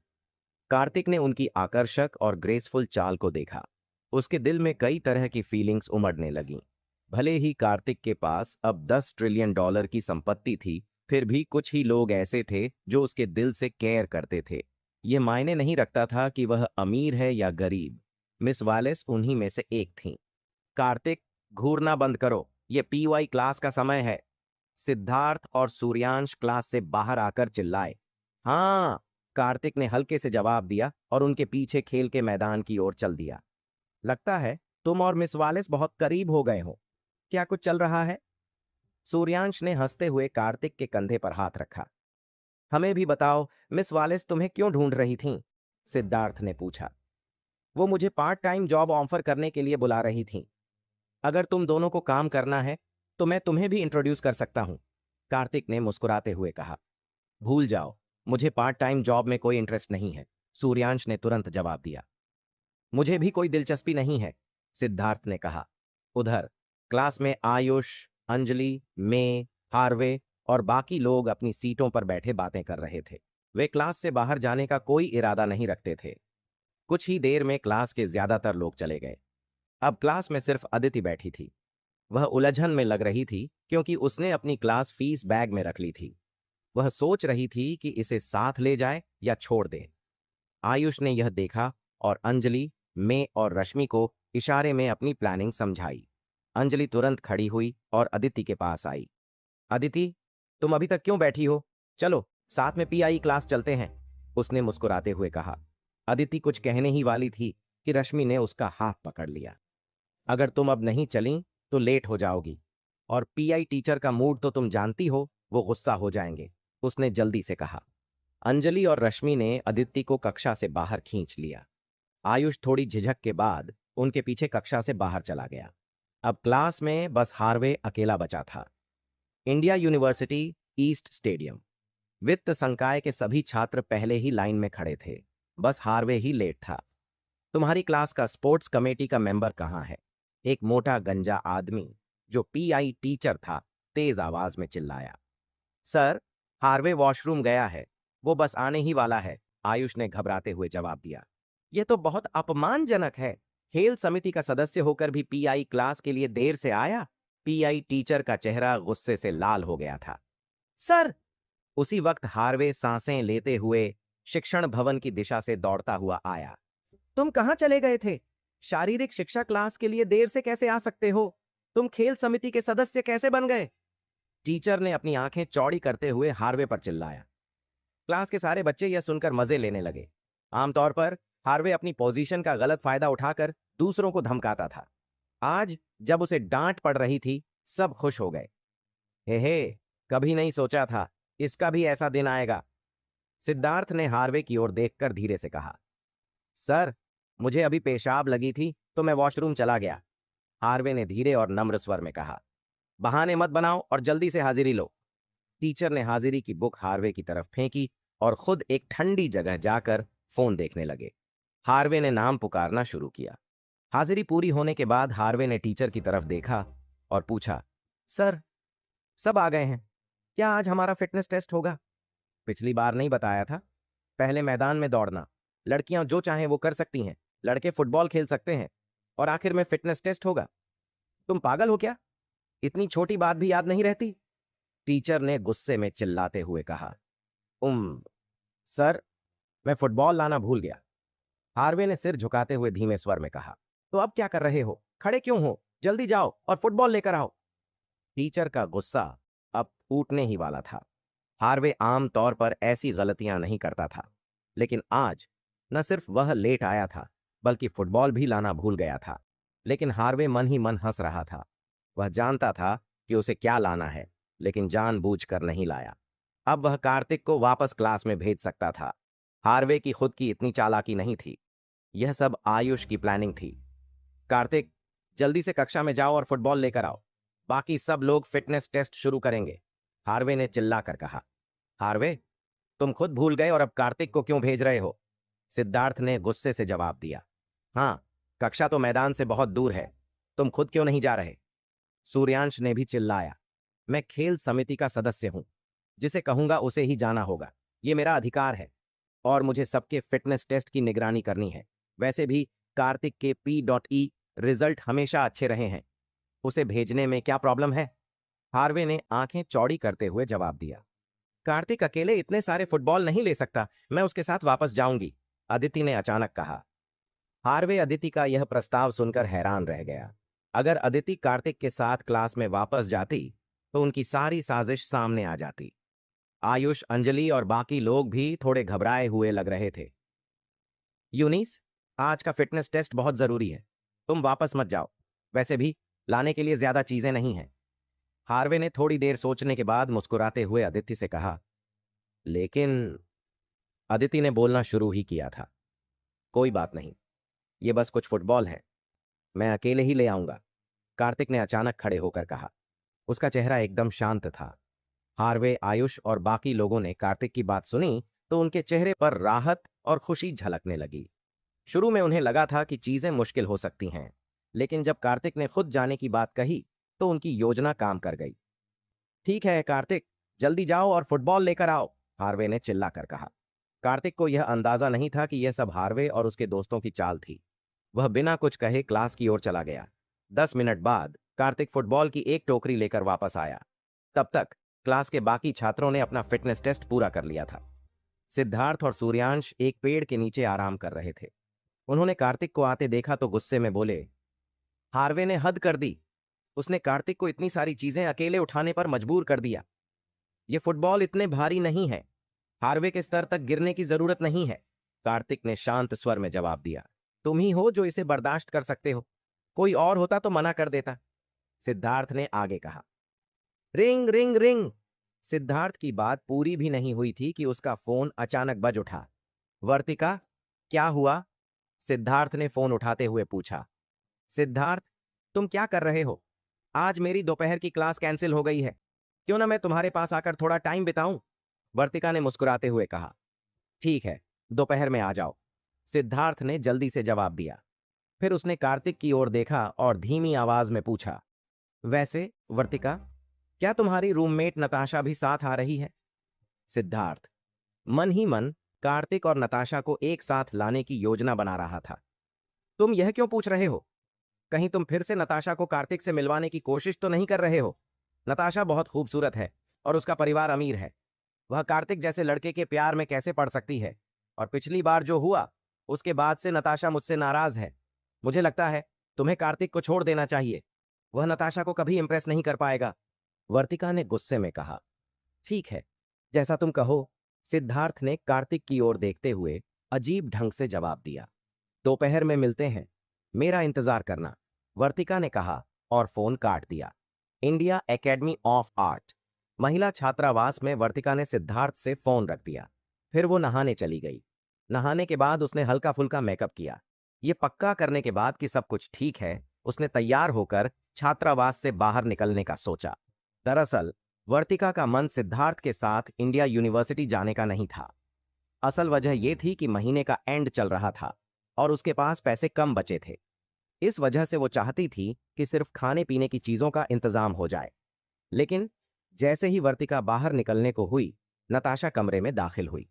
कार्तिक ने उनकी आकर्षक और ग्रेसफुल चाल को देखा। उसके दिल में कई तरह की फीलिंग्स उमड़ने लगीं। भले ही कार्तिक के पास अब $10 ट्रिलियन की संपत्ति थी, फिर भी कुछ ही लोग ऐसे थे जो उसके दिल से केयर करते थे। ये मायने नहीं रखता था कि वह अमीर है या गरीब। मिस वालेस उन्हीं में से एक थीं। कार्तिक, घूरना बंद करो, ये पीवाई क्लास का समय है। सिद्धार्थ और सूर्यांश क्लास से बाहर आकर चिल्लाए। हाँ, कार्तिक ने हल्के से जवाब दिया और उनके पीछे खेल के मैदान की ओर चल दिया। लगता है तुम और मिस वालेस बहुत करीब हो गए हो। क्या कुछ चल रहा है? सूर्यांश ने हंसते हुए कार्तिक के कंधे पर हाथ रखा। हमें भी बताओ, मिस वालेस तुम्हें क्यों ढूंढ रही थीं? सिद्धार्थ ने पूछा। वो मुझे पार्ट टाइम जॉब ऑफर करने के लिए बुला रही थीं। अगर तुम दोनों को काम करना है तो मैं तुम्हें भी इंट्रोड्यूस कर सकता हूं, कार्तिक ने मुस्कुराते हुए कहा। भूल जाओ, मुझे पार्ट टाइम जॉब में कोई इंटरेस्ट नहीं है, सूर्यांश ने तुरंत जवाब दिया। मुझे भी कोई दिलचस्पी नहीं है, सिद्धार्थ ने कहा। उधर क्लास में आयुष, अंजलि, मे, हार्वे और बाकी लोग अपनी सीटों पर बैठे बातें कर रहे थे। वे क्लास से बाहर जाने का कोई इरादा नहीं रखते थे। कुछ ही देर में क्लास के ज्यादातर लोग चले गए। अब क्लास में सिर्फ अदिति बैठी थी। वह उलझन में लग रही थी क्योंकि उसने अपनी क्लास फीस बैग में रख ली थी। वह सोच रही थी कि इसे साथ ले जाए या छोड़ दे। आयुष ने यह देखा और अंजलि, मे और रश्मि को इशारे में अपनी प्लानिंग समझाई। अंजलि तुरंत खड़ी हुई और अदिति के पास आई। अदिति, तुम अभी तक क्यों बैठी हो? चलो साथ में पीआई क्लास चलते हैं, उसने मुस्कुराते हुए कहा। अदिति कुछ कहने ही वाली थी कि रश्मि ने उसका हाथ पकड़ लिया। अगर तुम अब नहीं चली तो लेट हो जाओगी, और पीआई टीचर का मूड तो तुम जानती हो, वो गुस्सा हो जाएंगे, उसने जल्दी से कहा। अंजलि और रश्मि ने अदिति को कक्षा से बाहर खींच लिया। आयुष थोड़ी झिझक के बाद उनके पीछे कक्षा से बाहर चला गया। अब क्लास में बस हार्वे अकेला बचा था। India university east stadium. वित्त संकाय के सभी छात्र पहले ही लाइन में खड़े थे। बस हार्वे ही लेट था। तुम्हारी क्लास का स्पोर्ट्स कमेटी का मेंबर कहाँ है? एक मोटा गंजा आदमी जो पीआई टीचर था तेज आवाज में चिल्लाया। सर, हार्वे वॉशरूम गया है, वो बस आने ही वाला है, आयुष ने घबराते हुए जवाब दिया। यह तो बहुत अपमानजनक है। खेल समिति का सदस्य होकर भी पीआई क्लास के लिए देर से आया। पीआई टीचर का चेहरा गुस्से से लाल हो गया था। सर! उसी वक्त हार्वे सांसें लेते हुए शिक्षण भवन की दिशा से दौड़ता हुआ आया। तुम कहां चले गए थे? शारीरिक शिक्षा क्लास के लिए देर से कैसे आ सकते हो? तुम खेल समिति के सदस्य कैसे बन गए? टीचर ने अपनी आंखें चौड़ी करते हुए हार्वे पर चिल्लाया। क्लास के सारे बच्चे यह सुनकर मजे लेने लगे। आमतौर पर हार्वे अपनी पोजीशन का गलत फायदा उठाकर दूसरों को धमकाता था। आज जब उसे डांट पड़ रही थी, सब खुश हो गए। हे, कभी नहीं सोचा था इसका भी ऐसा दिन आएगा, सिद्धार्थ ने हार्वे की ओर देखकर धीरे से कहा। सर, मुझे अभी पेशाब लगी थी तो मैं वॉशरूम चला गया, हार्वे ने धीरे और नम्र स्वर में कहा। बहाने मत बनाओ और जल्दी से हाजिरी लो। टीचर ने हाजिरी की बुक हार्वे की तरफ फेंकी और खुद एक ठंडी जगह जाकर फोन देखने लगे। हार्वे ने नाम पुकारना शुरू किया। हाजिरी पूरी होने के बाद हार्वे ने टीचर की तरफ देखा और पूछा, सर, सब आ गए हैं, क्या आज हमारा फिटनेस टेस्ट होगा? पिछली बार नहीं बताया था? पहले मैदान में दौड़ना, लड़कियां जो चाहें वो कर सकती हैं, लड़के फुटबॉल खेल सकते हैं, और आखिर में फिटनेस टेस्ट होगा। तुम पागल हो क्या? इतनी छोटी बात भी याद नहीं रहती? टीचर ने गुस्से में चिल्लाते हुए कहा। उम, सर, मैं फुटबॉल लाना भूल गया। हार्वे ने सिर झुकाते हुए धीमे स्वर में कहा। तो अब क्या कर रहे हो? खड़े क्यों हो? जल्दी जाओ और फुटबॉल लेकर आओ। टीचर का गुस्सा अब फूटने ही वाला था। हार्वे आम तौर पर ऐसी गलतियां नहीं करता था, लेकिन आज न सिर्फ वह लेट आया था, बल्कि फुटबॉल भी लाना भूल गया था। लेकिन हार्वे मन ही मन हंस रहा था। वह जानता था कि उसे क्या लाना है, लेकिन जानबूझकर नहीं लाया। अब वह कार्तिक को वापस क्लास में भेज सकता था। हार्वे की खुद की इतनी चालाकी नहीं थी। यह सब आयुष की प्लानिंग थी। कार्तिक, जल्दी से कक्षा में जाओ और फुटबॉल लेकर आओ। बाकी सब लोग फिटनेस टेस्ट शुरू करेंगे, हार्वे ने चिल्लाकर कहा। हार्वे, तुम खुद भूल गए और अब कार्तिक को क्यों भेज रहे हो? सिद्धार्थ ने गुस्से से जवाब दिया। हाँ, कक्षा तो मैदान से बहुत दूर है, तुम खुद क्यों नहीं जा रहे? सूर्यांश ने भी चिल्लाया। मैं खेल समिति का सदस्य हूं, जिसे कहूंगा उसे ही जाना होगा। ये मेरा अधिकार है, और मुझे सबके फिटनेस टेस्ट की निगरानी करनी है। वैसे भी कार्तिक के P.E रिजल्ट हमेशा अच्छे रहे हैं, उसे भेजने में क्या प्रॉब्लम है? हार्वे ने आंखें चौड़ी करते हुए जवाब दिया। कार्तिक अकेले इतने सारे फुटबॉल नहीं ले सकता, मैं उसके साथ वापस जाऊंगी, अदिति ने अचानक कहा। हार्वे अदिति का यह प्रस्ताव सुनकर हैरान रह गया। अगर अदिति कार्तिक के साथ क्लास में वापस जाती तो उनकी सारी साजिश सामने आ जाती। आयुष, अंजलि और बाकी लोग भी थोड़े घबराए हुए लग रहे थे। यूनिस, आज का फिटनेस टेस्ट बहुत जरूरी है, तुम वापस मत जाओ। वैसे भी लाने के लिए ज्यादा चीजें नहीं हैं। हार्वे ने थोड़ी देर सोचने के बाद मुस्कुराते हुए अदिति से कहा। लेकिन अदिति ने बोलना शुरू ही किया था। कोई बात नहीं, ये बस कुछ फुटबॉल हैं, मैं अकेले ही ले आऊंगा, कार्तिक ने अचानक खड़े होकर कहा। उसका चेहरा एकदम शांत था। हार्वे, आयुष और बाकी लोगों ने कार्तिक की बात सुनी तो उनके चेहरे पर राहत और खुशी झलकने लगी। शुरू में उन्हें लगा था कि चीजें मुश्किल हो सकती हैं, लेकिन जब कार्तिक ने खुद जाने की बात कही तो उनकी योजना काम कर गई। ठीक है कार्तिक, जल्दी जाओ और फुटबॉल लेकर आओ, हार्वे ने चिल्लाकर कहा। कार्तिक को यह अंदाजा नहीं था कि यह सब हार्वे और उसके दोस्तों की चाल थी। वह बिना कुछ कहे क्लास की ओर चला गया। 10 मिनट बाद कार्तिक फुटबॉल की एक टोकरी लेकर वापस आया। तब तक क्लास के बाकी छात्रों ने अपना फिटनेस टेस्ट पूरा कर लिया था। सिद्धार्थ और सूर्यांश एक पेड़ के नीचे आराम कर रहे थे। उन्होंने कार्तिक को आते देखा तो गुस्से में बोले। हार्वे ने हद कर दी, उसने कार्तिक को इतनी सारी चीजें अकेले उठाने पर मजबूर कर दिया। ये फुटबॉल इतने भारी नहीं है, हार्वे के स्तर तक गिरने की जरूरत नहीं है, कार्तिक ने शांत स्वर में जवाब दिया। तुम ही हो जो इसे बर्दाश्त कर सकते हो, कोई और होता तो मना कर देता, सिद्धार्थ ने आगे कहा। Ring ring ring. सिद्धार्थ की बात पूरी भी नहीं हुई थी कि उसका फोन अचानक बज उठा। वर्तिका, क्या हुआ? सिद्धार्थ ने फोन उठाते हुए पूछा। सिद्धार्थ, तुम क्या कर रहे हो? आज मेरी दोपहर की क्लास कैंसिल हो गई है, क्यों ना मैं तुम्हारे पास आकर थोड़ा टाइम बिताऊं? वर्तिका ने मुस्कुराते हुए कहा। ठीक है, दोपहर में आ जाओ, सिद्धार्थ ने जल्दी से जवाब दिया। फिर उसने कार्तिक की ओर देखा और धीमी आवाज में पूछा। वैसे वर्तिका, क्या तुम्हारी रूममेट नताशा भी साथ आ रही है? सिद्धार्थ मन ही मन कार्तिक और नताशा को एक साथ लाने की योजना बना रहा था। तुम यह क्यों पूछ रहे हो? कहीं तुम फिर से नताशा को कार्तिक से मिलवाने की कोशिश तो नहीं कर रहे हो? नताशा बहुत खूबसूरत है और उसका परिवार अमीर है। वह कार्तिक जैसे लड़के के प्यार में कैसे पड़ सकती है? और पिछली बार जो हुआ, उसके बाद से नताशा मुझसे नाराज है। मुझे लगता है तुम्हें कार्तिक को छोड़ देना चाहिए, वह नताशा को कभी इंप्रेस नहीं कर पाएगा, वर्तिका ने गुस्से में कहा। ठीक है, जैसा तुम कहो, सिद्धार्थ ने कार्तिक की ओर देखते हुए अजीब ढंग से जवाब दिया। दोपहर में मिलते हैं, मेरा इंतजार करना, वर्तिका ने कहा और फोन काट दिया। इंडिया एकेडमी ऑफ आर्ट महिला छात्रावास में वर्तिका ने सिद्धार्थ से फोन रख दिया। फिर वो नहाने चली गई। नहाने के बाद उसने हल्का फुल्का मेकअप किया। ये पक्का करने के बाद कि सब कुछ ठीक है, उसने तैयार होकर छात्रावास से बाहर निकलने का सोचा। दरअसल वर्तिका का मन सिद्धार्थ के साथ इंडिया यूनिवर्सिटी जाने का नहीं था। असल वजह यह थी कि महीने का एंड चल रहा था और उसके पास पैसे कम बचे थे। इस वजह से वो चाहती थी कि सिर्फ खाने पीने की चीजों का इंतजाम हो जाए। लेकिन जैसे ही वर्तिका बाहर निकलने को हुई, नताशा कमरे में दाखिल हुई।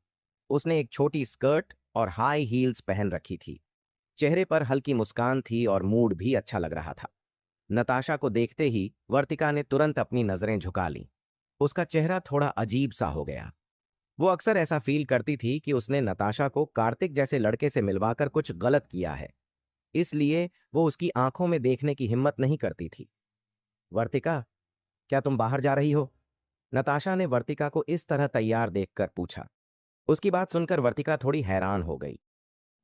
उसने एक छोटी स्कर्ट और हाई हील्स पहन रखी थी। चेहरे पर हल्की मुस्कान थी और मूड भी अच्छा लग रहा था। नताशा को देखते ही वर्तिका ने तुरंत अपनी नजरें झुका लीं। उसका चेहरा थोड़ा अजीब सा हो गया। वो अक्सर ऐसा फील करती थी कि उसने नताशा को कार्तिक जैसे लड़के से मिलवाकर कुछ गलत किया है, इसलिए वो उसकी आंखों में देखने की हिम्मत नहीं करती थी। वर्तिका, क्या तुम बाहर जा रही हो? नताशा ने वर्तिका को इस तरह तैयार देखकर पूछा। उसकी बात सुनकर वर्तिका थोड़ी हैरान हो गई।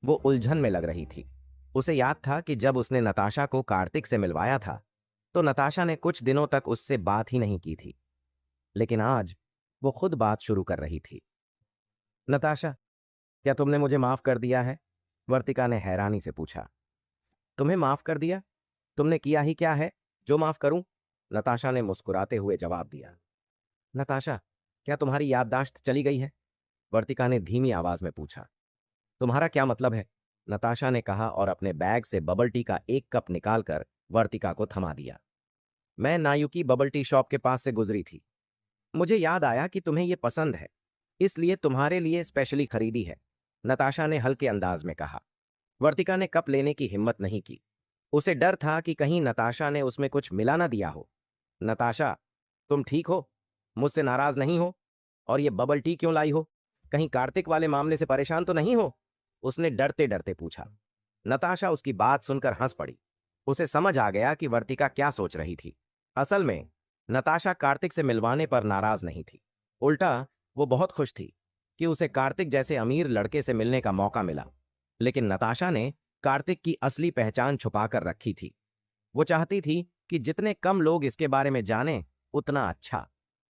वो उलझन में लग रही थी। उसे याद था कि जब उसने नताशा को कार्तिक से मिलवाया था, तो नताशा ने कुछ दिनों तक उससे बात ही नहीं की थी, लेकिन आज वो खुद बात शुरू कर रही थी। नताशा, क्या तुमने मुझे माफ कर दिया है? वर्तिका ने हैरानी से पूछा। तुम्हें माफ कर दिया? तुमने किया ही क्या है जो माफ करूं? नताशा ने मुस्कुराते हुए जवाब दिया। नताशा, क्या तुम्हारी याददाश्त चली गई है? वर्तिका ने धीमी आवाज में पूछा। तुम्हारा क्या मतलब है? नताशा ने कहा और अपने बैग से बबल टी का एक कप निकालकर वर्तिका को थमा दिया। मैं नायुकी बबल टी शॉप के पास से गुजरी थी। मुझे याद आया कि तुम्हें यह पसंद है, इसलिए तुम्हारे लिए स्पेशली खरीदी है, नताशा ने हल्के अंदाज में कहा। वर्तिका ने कप लेने की हिम्मत नहीं की। उसे डर था कि कहीं नताशा ने उसमें कुछ मिला ना दिया हो। नताशा, तुम ठीक हो? मुझसे नाराज नहीं हो? और ये बबल टी क्यों लाई हो? कहीं कार्तिक वाले मामले से परेशान तो नहीं हो? उसने डरते डरते पूछा। नताशा उसकी बात सुनकर हंस पड़ी। उसे समझ आ गया कि वर्तिका क्या सोच रही थी। असल में नताशा कार्तिक से मिलवाने पर नाराज नहीं थी। उल्टा वो बहुत खुश थी कि उसे कार्तिक जैसे अमीर लड़के से मिलने का मौका मिला। लेकिन नताशा ने कार्तिक की असली पहचान छुपाकर रखी थी। वो चाहती थी कि जितने कम लोग इसके बारे में जानें, उतना अच्छा।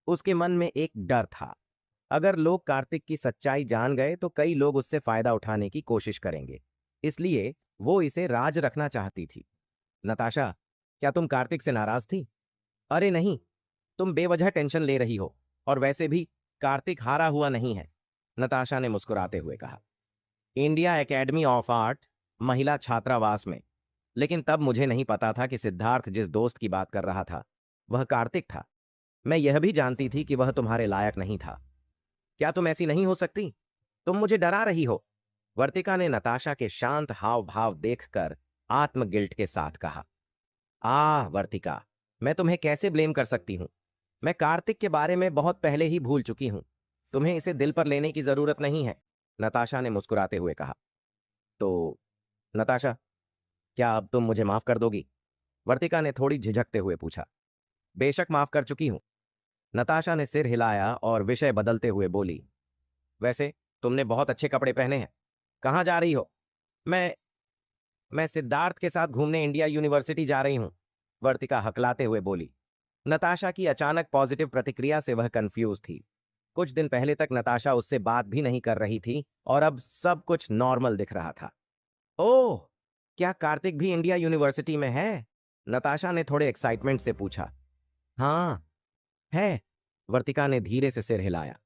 उसके मन में एक डर था, अगर लोग कार्तिक की सच्चाई जान गए तो कई लोग उससे फायदा उठाने की कोशिश करेंगे। इसलिए वो इसे राज रखना चाहती थी। नताशा, क्या तुम कार्तिक से नाराज थी? अरे नहीं, तुम बेवजह टेंशन ले रही हो, और वैसे भी कार्तिक हारा हुआ नहीं है, नताशा ने मुस्कुराते हुए कहा। इंडिया एकेडमी ऑफ आर्ट महिला छात्रावास में। लेकिन तब मुझे नहीं पता था कि सिद्धार्थ जिस दोस्त की बात कर रहा था वह कार्तिक था। मैं यह भी जानती थी कि वह तुम्हारे लायक नहीं था। क्या तुम ऐसी नहीं हो सकती? तुम मुझे डरा रही हो, वर्तिका ने नताशा के शांत हाव भाव देखकर आत्म गिल्ट के साथ कहा। वर्तिका, मैं तुम्हें कैसे ब्लेम कर सकती हूं? मैं कार्तिक के बारे में बहुत पहले ही भूल चुकी हूं। तुम्हें इसे दिल पर लेने की जरूरत नहीं है, नताशा ने मुस्कुराते हुए कहा। तो नताशा, क्या अब तुम मुझे माफ कर दोगी? वर्तिका ने थोड़ी झिझकते हुए पूछा। बेशक माफ कर चुकी हूं, नताशा ने सिर हिलाया और विषय बदलते हुए बोली। वैसे तुमने बहुत अच्छे कपड़े पहने हैं। कहाँ जा रही हो? मैं मैं सिद्धार्थ के साथ घूमने इंडिया यूनिवर्सिटी जा रही हूं, वर्तिका हकलाते हुए बोली। नताशा की अचानक पॉजिटिव प्रतिक्रिया से वह कंफ्यूज थी। कुछ दिन पहले तक नताशा उससे बात भी नहीं कर रही थी और अब सब कुछ नॉर्मल दिख रहा था। ओह, क्या कार्तिक भी इंडिया यूनिवर्सिटी में है? नताशा ने थोड़े एक्साइटमेंट से पूछा। हाँ, है, वर्तिका ने धीरे से सिर हिलाया।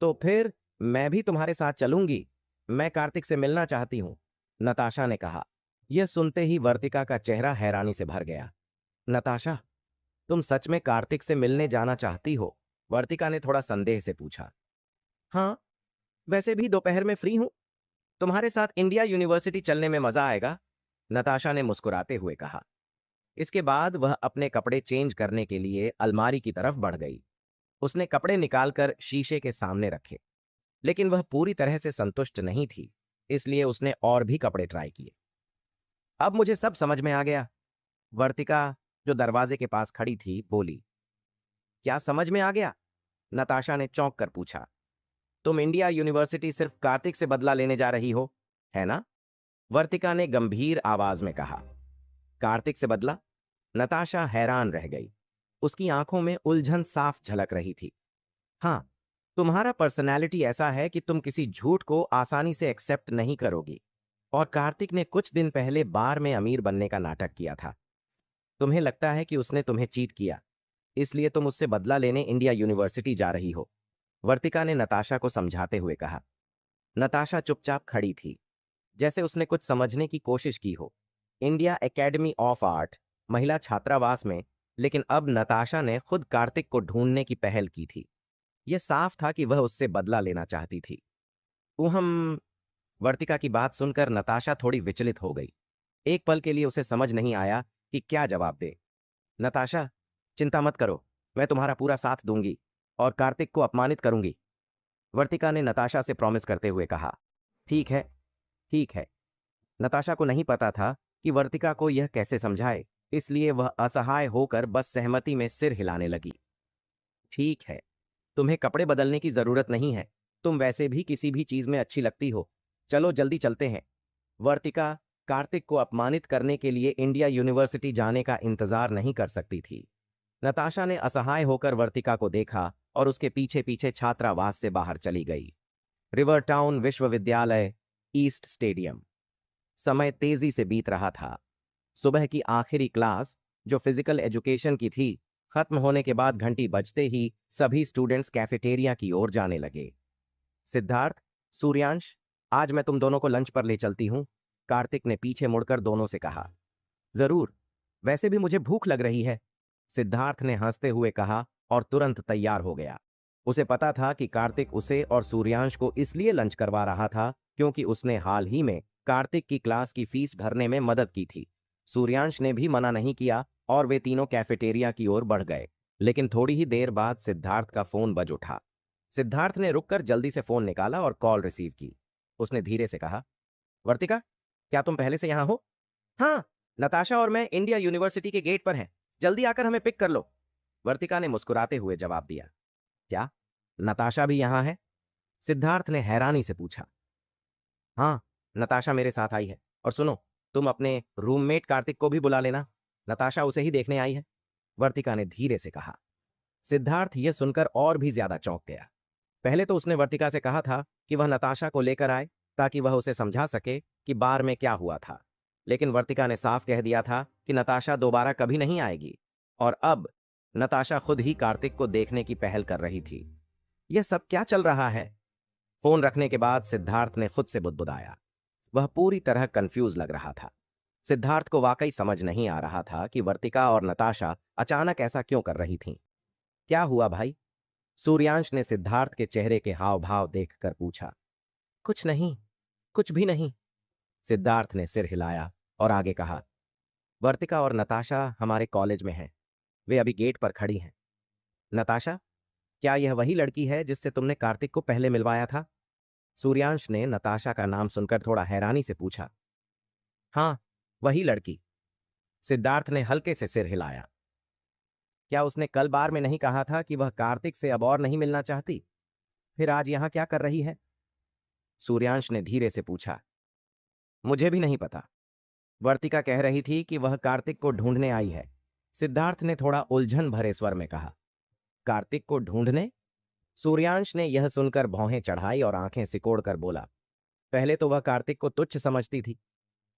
तो फिर मैं भी तुम्हारे साथ चलूंगी। मैं कार्तिक से मिलना चाहती हूं, नताशा ने कहा। यह सुनते ही वर्तिका का चेहरा हैरानी से भर गया। नताशा, तुम सच में कार्तिक से मिलने जाना चाहती हो? वर्तिका ने थोड़ा संदेह से पूछा। हाँ, वैसे भी दोपहर में फ्री हूं। तुम्हारे साथ इंडिया यूनिवर्सिटी चलने में मजा आएगा, नताशा ने मुस्कुराते हुए कहा। इसके बाद वह अपने कपड़े चेंज करने के लिए अलमारी की तरफ बढ़ गई। उसने कपड़े निकालकर शीशे के सामने रखे, लेकिन वह पूरी तरह से संतुष्ट नहीं थी, इसलिए उसने और भी कपड़े ट्राई किए। अब मुझे सब समझ में आ गया, वर्तिका, जो दरवाजे के पास खड़ी थी, बोली। क्या समझ में आ गया? नताशा ने चौंक कर पूछा। तुम इंडिया यूनिवर्सिटी सिर्फ कार्तिक से बदला लेने जा रही हो, है ना? वर्तिका ने गंभीर आवाज में कहा। कार्तिक से बदला? नताशा हैरान रह गई। उसकी आंखों में उलझन साफ झलक रही थी। हाँ, तुम्हारा पर्सनैलिटी ऐसा है कि तुम किसी झूठ को आसानी से एक्सेप्ट नहीं करोगी, और कार्तिक ने कुछ दिन पहले बार में अमीर बनने का नाटक किया था। तुम्हें लगता है कि उसने तुम्हें चीट किया, इसलिए तुम उससे बदला लेने इंडिया यूनिवर्सिटी जा रही हो, वर्तिका ने नताशा को समझाते हुए कहा। नताशा चुपचाप खड़ी थी, जैसे उसने कुछ समझने की कोशिश की हो। इंडिया एकेडमी ऑफ आर्ट महिला छात्रावास में लेकिन अब नताशा ने खुद कार्तिक को ढूंढने की पहल की थी। यह साफ था कि वह उससे बदला लेना चाहती थी। हम वर्तिका की बात सुनकर नताशा थोड़ी विचलित हो गई। एक पल के लिए उसे समझ नहीं आया कि क्या जवाब दे। नताशा, चिंता मत करो, मैं तुम्हारा पूरा साथ दूंगी और कार्तिक को अपमानित करूंगी, वर्तिका ने नताशा से प्रॉमिस करते हुए कहा। ठीक है, ठीक है। नताशा को नहीं पता था कि वर्तिका को यह कैसे समझाए, इसलिए वह असहाय होकर बस सहमति में सिर हिलाने लगी। ठीक है, तुम्हें कपड़े बदलने की जरूरत नहीं है, तुम वैसे भी किसी भी चीज में अच्छी लगती हो। चलो जल्दी चलते हैं। वर्तिका कार्तिक को अपमानित करने के लिए इंडिया यूनिवर्सिटी जाने का इंतजार नहीं कर सकती थी। नताशा ने असहाय होकर वर्तिका को देखा और उसके पीछे पीछे छात्रावास से बाहर चली गई। रिवर टाउन विश्वविद्यालय, ईस्ट स्टेडियम। समय तेजी से बीत रहा था। सुबह की आखिरी क्लास, जो फिजिकल एजुकेशन की थी, खत्म होने के बाद घंटी बजते ही सभी स्टूडेंट्स कैफेटेरिया की ओर जाने लगे। सिद्धार्थ, सूर्यांश, आज मैं तुम दोनों को लंच पर ले चलती हूं, कार्तिक ने पीछे मुड़कर दोनों से कहा। जरूर, वैसे भी मुझे भूख लग रही है, सिद्धार्थ ने हंसते हुए कहा और तुरंत तैयार हो गया। उसे पता था कि कार्तिक उसे और सूर्यांश को इसलिए लंच करवा रहा था क्योंकि उसने हाल ही में कार्तिक की क्लास की फीस भरने में मदद की थी। सूर्यांश ने भी मना नहीं किया और वे तीनों कैफेटेरिया की ओर बढ़ गए। लेकिन थोड़ी ही देर बाद सिद्धार्थ का फोन बज उठा। सिद्धार्थ ने रुककर जल्दी से फोन निकाला और कॉल रिसीव की। उसने धीरे से कहा, वर्तिका, क्या तुम पहले से यहां हो? हाँ, नताशा और मैं इंडिया यूनिवर्सिटी के गेट पर हैं, जल्दी आकर हमें पिक कर लो, वर्तिका ने मुस्कुराते हुए जवाब दिया। क्या नताशा भी यहां है? सिद्धार्थ ने हैरानी से पूछा। हाँ, नताशा मेरे साथ आई है। और सुनो, तुम अपने रूममेट कार्तिक को भी बुला लेना, नताशा उसे ही देखने आई है, वर्तिका ने धीरे से कहा। सिद्धार्थ यह सुनकर और भी ज्यादा चौंक गया। पहले तो उसने वर्तिका से कहा था कि वह नताशा को लेकर आए ताकि वह उसे समझा सके कि बार में क्या हुआ था, लेकिन वर्तिका ने साफ कह दिया था कि नताशा दोबारा कभी नहीं आएगी। और अब नताशा खुद ही कार्तिक को देखने की पहल कर रही थी। यह सब क्या चल रहा है? फोन रखने के बाद सिद्धार्थ ने खुद से बुदबुदाया। वह पूरी तरह कंफ्यूज लग रहा था। सिद्धार्थ को वाकई समझ नहीं आ रहा था कि वर्तिका और नताशा अचानक ऐसा क्यों कर रही थीं। क्या हुआ भाई? सूर्यांश ने सिद्धार्थ के चेहरे के हाव भाव देखकर पूछा। कुछ नहीं, कुछ भी नहीं, सिद्धार्थ ने सिर हिलाया और आगे कहा। वर्तिका और नताशा हमारे कॉलेज में हैं, वे अभी गेट पर खड़ी हैं। नताशा, क्या यह वही लड़की है जिससे तुमने कार्तिक को पहले मिलवाया था? सूर्यांश ने नताशा का नाम सुनकर थोड़ा हैरानी से पूछा। हाँ, वही लड़की, सिद्धार्थ ने हल्के से सिर हिलाया। क्या उसने कल बार में नहीं कहा था कि वह कार्तिक से अब और नहीं मिलना चाहती? फिर आज यहां क्या कर रही है? सूर्यांश ने धीरे से पूछा। मुझे भी नहीं पता, वर्तिका कह रही थी कि वह कार्तिक को ढूंढने आई है, सिद्धार्थ ने थोड़ा उलझन भरे स्वर में कहा। कार्तिक को ढूंढने? सूर्यांश ने यह सुनकर भौहें चढ़ाई और आंखें सिकोड़कर बोला। पहले तो वह कार्तिक को तुच्छ समझती थी,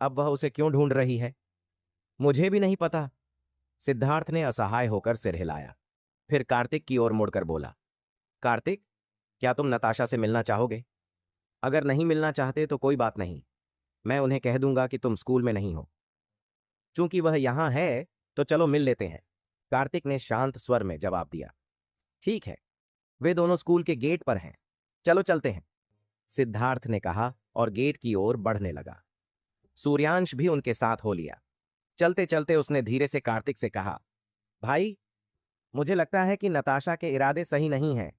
अब वह उसे क्यों ढूंढ रही है? मुझे भी नहीं पता, सिद्धार्थ ने असहाय होकर सिर हिलाया। फिर कार्तिक की ओर मुड़कर बोला। कार्तिक, क्या तुम नताशा से मिलना चाहोगे? अगर नहीं मिलना चाहते तो कोई बात नहीं, मैं उन्हें कह दूंगा कि तुम स्कूल में नहीं हो। चूंकि वह यहां है तो चलो मिल लेते हैं, कार्तिक ने शांत स्वर में जवाब दिया। ठीक है, वे दोनों स्कूल के गेट पर हैं, चलो चलते हैं, सिद्धार्थ ने कहा और गेट की ओर बढ़ने लगा। सूर्यांश भी उनके साथ हो लिया। चलते चलते उसने धीरे से कार्तिक से कहा, भाई, मुझे लगता है कि नताशा के इरादे सही नहीं हैं,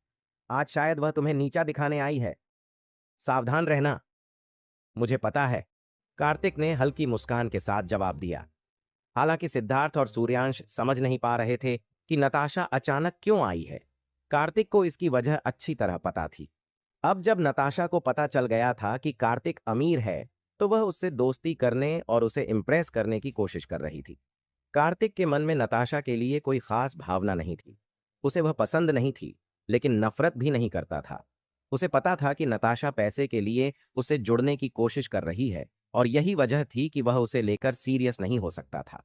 आज शायद वह तुम्हें नीचा दिखाने आई है, सावधान रहना। मुझे पता है, कार्तिक ने हल्की मुस्कान के साथ जवाब दिया। हालांकि सिद्धार्थ और सूर्यांश समझ नहीं पा रहे थे कि नताशा अचानक क्यों आई है। कार्तिक को इसकी वजह अच्छी तरह पता थी। अब जब नताशा को पता चल गया था कि कार्तिक अमीर है, तो वह उससे दोस्ती करने और उसे इम्प्रेस करने की कोशिश कर रही थी। कार्तिक के मन में नताशा के लिए कोई खास भावना नहीं थी। उसे वह पसंद नहीं थी, लेकिन नफरत भी नहीं करता था। उसे पता था कि नताशा पैसे के लिए उसे जुड़ने की कोशिश कर रही है और यही वजह थी कि वह उसे लेकर सीरियस नहीं हो सकता था।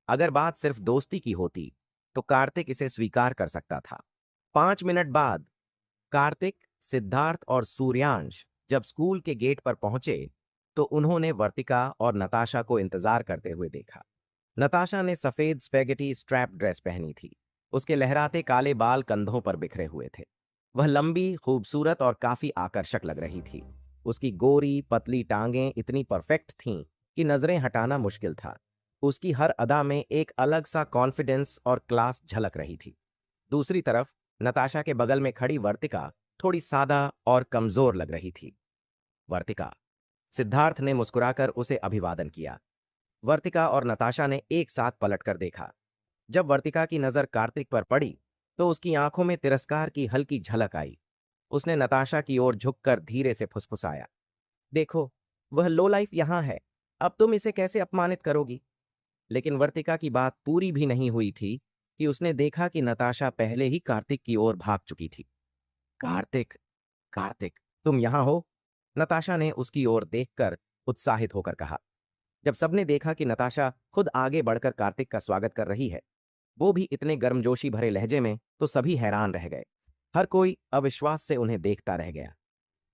अगर बात सिर्फ दोस्ती की होती तो कार्तिक इसे स्वीकार कर सकता था। 5 मिनट बाद कार्तिक, सिद्धार्थ और सूर्यांश जब स्कूल के गेट पर पहुंचे तो उन्होंने वर्तिका और नताशा को इंतजार करते हुए देखा। नताशा ने सफेद स्पेगेटी स्ट्रैप ड्रेस पहनी थी। उसके लहराते काले बाल कंधों पर बिखरे हुए थे। वह लंबी, खूबसूरत और काफी आकर्षक लग रही थी। उसकी गोरी पतली टांगें इतनी परफेक्ट थीं कि नजरें हटाना मुश्किल था। उसकी हर अदा में एक अलग सा कॉन्फिडेंस और क्लास झलक रही थी। दूसरी तरफ नताशा के बगल में खड़ी वर्तिका थोड़ी सादा और कमजोर लग रही थी। वर्तिका, सिद्धार्थ ने मुस्कुराकर उसे अभिवादन किया। वर्तिका और नताशा ने एक साथ पलटकर देखा। जब वर्तिका की नजर कार्तिक पर पड़ी तो उसकी आंखों में तिरस्कार की हल्की झलक आई। उसने नताशा की ओर झुककर धीरे से फुसफुसाया, देखो, वह लो लाइफ यहां है, अब तुम इसे कैसे अपमानित करोगी? लेकिन वर्तिका की बात पूरी भी नहीं हुई थी कि उसने देखा कि नताशा पहले ही कार्तिक की ओर भाग चुकी थी। कार्तिक, कार्तिक, तुम यहां हो? नताशा ने उसकी ओर देखकर उत्साहित होकर कहा। जब सबने देखा कि नताशा खुद आगे बढ़कर कार्तिक का स्वागत कर रही है, वो भी इतने गर्मजोशी भरे लहजे में, तो सभी हैरान रह गए। हर कोई अविश्वास से उन्हें देखता रह गया।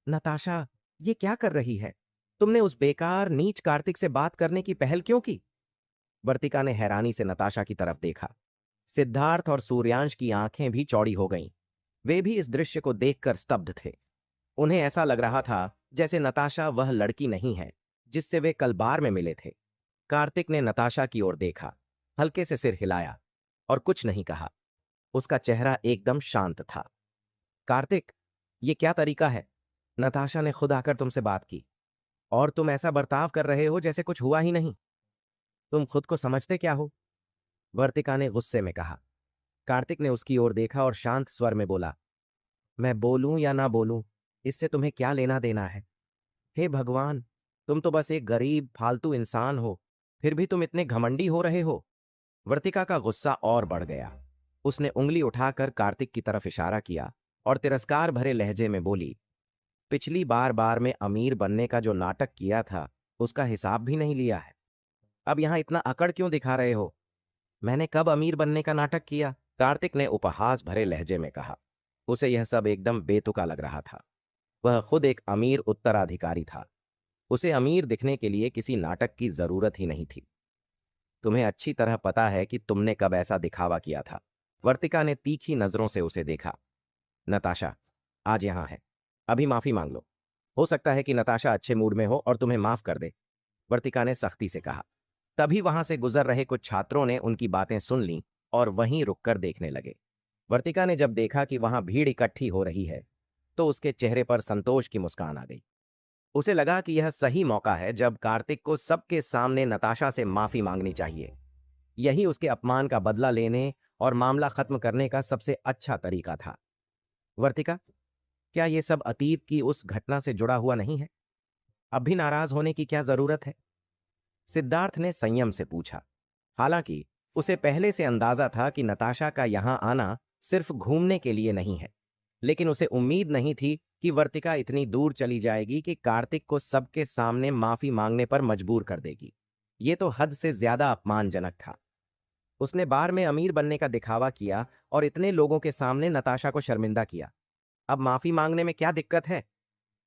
नताशा, ये क्या कर रही है? तुमने उस बेकार नीच कार्तिक से बात करने की पहल क्यों की? वर्तिका ने हैरानी से नताशा की तरफ देखा। सिद्धार्थ और सूर्यांश की आंखें भी चौड़ी हो गईं। वे भी इस दृश्य को देखकर स्तब्ध थे। उन्हें ऐसा लग रहा था जैसे नताशा वह लड़की नहीं है जिससे वे कल बार में मिले थे। कार्तिक ने नताशा की ओर देखा, हल्के से सिर हिलाया और कुछ नहीं कहा। उसका चेहरा एकदम शांत था। कार्तिक, ये क्या तरीका है? नताशा ने खुद आकर तुमसे बात की और तुम ऐसा बर्ताव कर रहे हो जैसे कुछ हुआ ही नहीं। तुम खुद को समझते क्या हो? वर्तिका ने गुस्से में कहा। कार्तिक ने उसकी ओर देखा और शांत स्वर में बोला, मैं बोलूं या ना बोलूं, इससे तुम्हें क्या लेना देना है? हे भगवान, तुम तो बस एक गरीब फालतू इंसान हो, फिर भी तुम इतने घमंडी हो रहे हो। वर्तिका का गुस्सा और बढ़ गया। उसने उंगली उठाकर कार्तिक की तरफ इशारा किया और तिरस्कार भरे लहजे में बोली, पिछली बार बार में अमीर बनने का जो नाटक किया था, उसका हिसाब भी नहीं लिया है। अब यहां इतना अकड़ क्यों दिखा रहे हो? मैंने कब अमीर बनने का नाटक किया? कार्तिक ने उपहास भरे लहजे में कहा। उसे यह सब एकदम बेतुका लग रहा था। वह खुद एक अमीर उत्तराधिकारी था। उसे अमीर दिखने के लिए किसी नाटक की जरूरत ही नहीं थी। तुम्हें अच्छी तरह पता है कि तुमने कब ऐसा दिखावा किया था। वर्तिका ने तीखी नजरों से उसे देखा। नताशा, आज यहां है, अभी माफी मांग लो। हो सकता है कि नताशा अच्छे मूड में हो और तुम्हें माफ कर दे, वर्तिका ने सख्ती से कहा। तभी वहां से गुजर रहे कुछ छात्रों ने उनकी बातें सुन लीं और वहीं रुककर देखने लगे। वर्तिका ने जब देखा कि वहां भीड़ इकट्ठी हो रही है, तो उसके चेहरे पर संतोष की मुस्कान आ गई। उसे लगा कि यह सही मौका है जब कार्तिक को सबके सामने नताशा से माफी मांगनी चाहिए। यही उसके अपमान का बदला लेने और मामला खत्म करने का सबसे अच्छा तरीका था। वर्तिका, क्या यह सब अतीत की उस घटना से जुड़ा हुआ नहीं है? अब भी नाराज होने की क्या जरूरत है? सिद्धार्थ ने संयम से पूछा। हालांकि उसे पहले से अंदाजा था कि नताशा का यहां आना सिर्फ घूमने के लिए नहीं है, लेकिन उसे उम्मीद नहीं थी कि वर्तिका इतनी दूर चली जाएगी कि कार्तिक को सबके सामने माफी मांगने पर मजबूर कर देगी। ये तो हद से ज्यादा अपमानजनक था। उसने बार में अमीर बनने का दिखावा किया और इतने लोगों के सामने नताशा को शर्मिंदा किया। अब माफी मांगने में क्या दिक्कत है?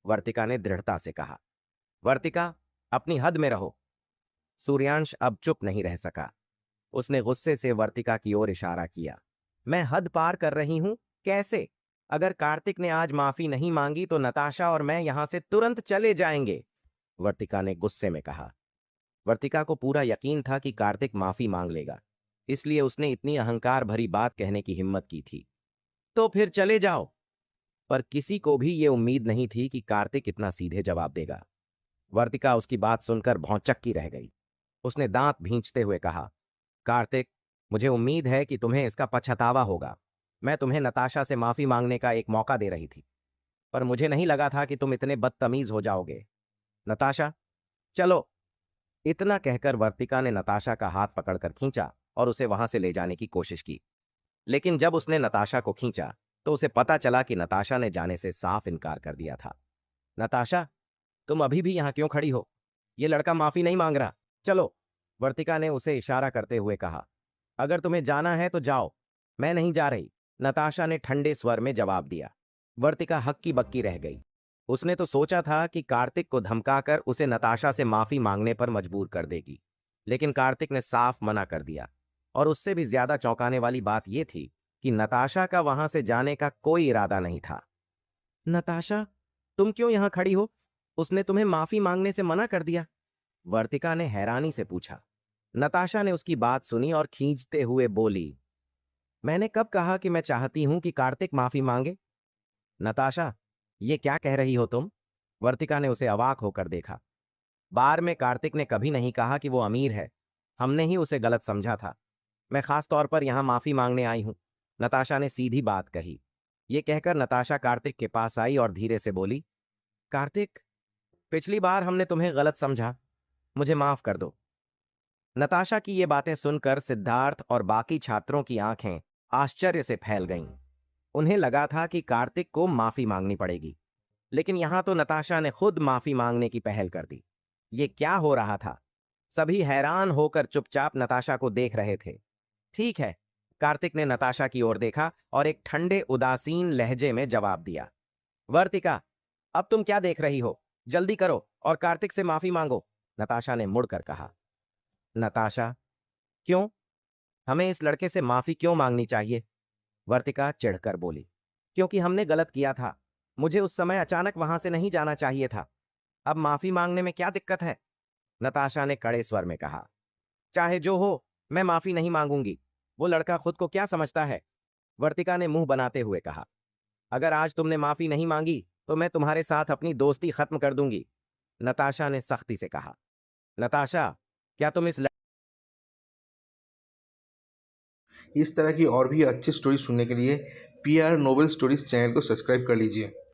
वर्तिका ने दृढ़ता से कहा। वर्तिका, अपनी हद में रहो। सूर्यांश अब चुप नहीं रह सका। उसने गुस्से से वर्तिका की ओर इशारा किया। मैं हद पार कर रही हूं? कैसे? अगर कार्तिक ने आज माफी नहीं मांगी तो नताशा और मैं यहां से तुरंत चले जाएंगे, वर्तिका ने गुस्से में कहा। वर्तिका को पूरा यकीन था कि कार्तिक माफी मांग लेगा, इसलिए उसने इतनी अहंकार भरी बात कहने की हिम्मत की थी। तो फिर चले जाओ। पर किसी को भी ये उम्मीद नहीं थी कि कार्तिक इतना सीधे जवाब देगा। वर्तिका उसकी बात सुनकर भौंचक्की रह गई। उसने दांत भींचते हुए कहा, कार्तिक, मुझे उम्मीद है कि तुम्हें इसका पछतावा होगा। मैं तुम्हें नताशा से माफी मांगने का एक मौका दे रही थी, पर मुझे नहीं लगा था कि तुम इतने बदतमीज हो जाओगे। नताशा, चलो। इतना कहकर वर्तिका ने नताशा का हाथ पकड़कर खींचा और उसे वहां से ले जाने की कोशिश की। लेकिन जब उसने नताशा को खींचा तो उसे पता चला कि नताशा ने जाने से साफ इनकार कर दिया था। नताशा, तुम अभी भी यहां क्यों खड़ी हो? ये लड़का माफी नहीं मांग रहा, चलो, वर्तिका ने उसे इशारा करते हुए कहा। अगर तुम्हें जाना है तो जाओ, मैं नहीं जा रही, नताशा ने ठंडे स्वर में जवाब दिया। वर्तिका हक्की बक्की रह गई। उसने तो सोचा था कि कार्तिक को धमकाकर उसे नताशा से माफी मांगने पर मजबूर कर देगी, लेकिन कार्तिक ने साफ मना कर दिया। और उससे भी ज्यादा चौंकाने वाली बात यह थी कि नताशा का वहां से जाने का कोई इरादा नहीं था। नताशा, तुम क्यों यहां खड़ी हो? उसने तुम्हें माफी मांगने से मना कर दिया? वर्तिका ने हैरानी से पूछा। नताशा ने उसकी बात सुनी और खींचते हुए बोली, मैंने कब कहा कि मैं चाहती हूं कि कार्तिक माफी मांगे? नताशा, ये क्या कह रही हो तुम? वर्तिका ने उसे अवाक होकर देखा। बार में कार्तिक ने कभी नहीं कहा कि वो अमीर है। हमने ही उसे गलत समझा था। मैं खास तौर पर यहां माफी मांगने आई हूं। नताशा ने सीधी बात कही। ये कहकर नताशा कार्तिक के पास आई और धीरे से बोली, कार्तिक, पिछली बार हमने तुम्हें गलत समझा। मुझे माफ कर दो। नताशा की ये बातें सुनकर सिद्धार्थ और बाकी छात्रों की आंखें आश्चर्य से फैल गईं। उन्हें लगा था कि कार्तिक को माफी मांगनी पड़ेगी, लेकिन यहां तो नताशा ने खुद माफी मांगने की पहल कर दी। ये क्या हो रहा था? सभी हैरान होकर चुपचाप नताशा को देख रहे थे। ठीक है, कार्तिक ने नताशा की ओर देखा और एक ठंडे उदासीन लहजे में जवाब दिया, वर्तिका, अब तुम क्या देख रही हो? जल्दी करो और कार्तिक से माफी मांगो। नताशा ने मुड़कर कहा। नताशा, क्यों? हमें इस लड़के से माफी क्यों मांगनी चाहिए? वर्तिका चिढ़कर बोली, क्योंकि हमने गलत किया था। मुझे उस समय अचानक वहां से नहीं जाना चाहिए था। अब माफी मांगने में क्या दिक्कत है? नताशा ने कड़े स्वर में कहा। चाहे जो हो, मैं माफी नहीं मांगूंगी। वो लड़का खुद को क्या समझता है? वर्तिका ने मुंह बनाते हुए कहा। अगर आज तुमने माफी नहीं मांगी तो मैं तुम्हारे साथ अपनी दोस्ती खत्म कर दूंगी। नताशा ने सख्ती से कहा। नताशा, क्या तुम इस तरह की और भी अच्छी स्टोरी सुनने के लिए P R novel stories channel को सब्सक्राइब कर लीजिए।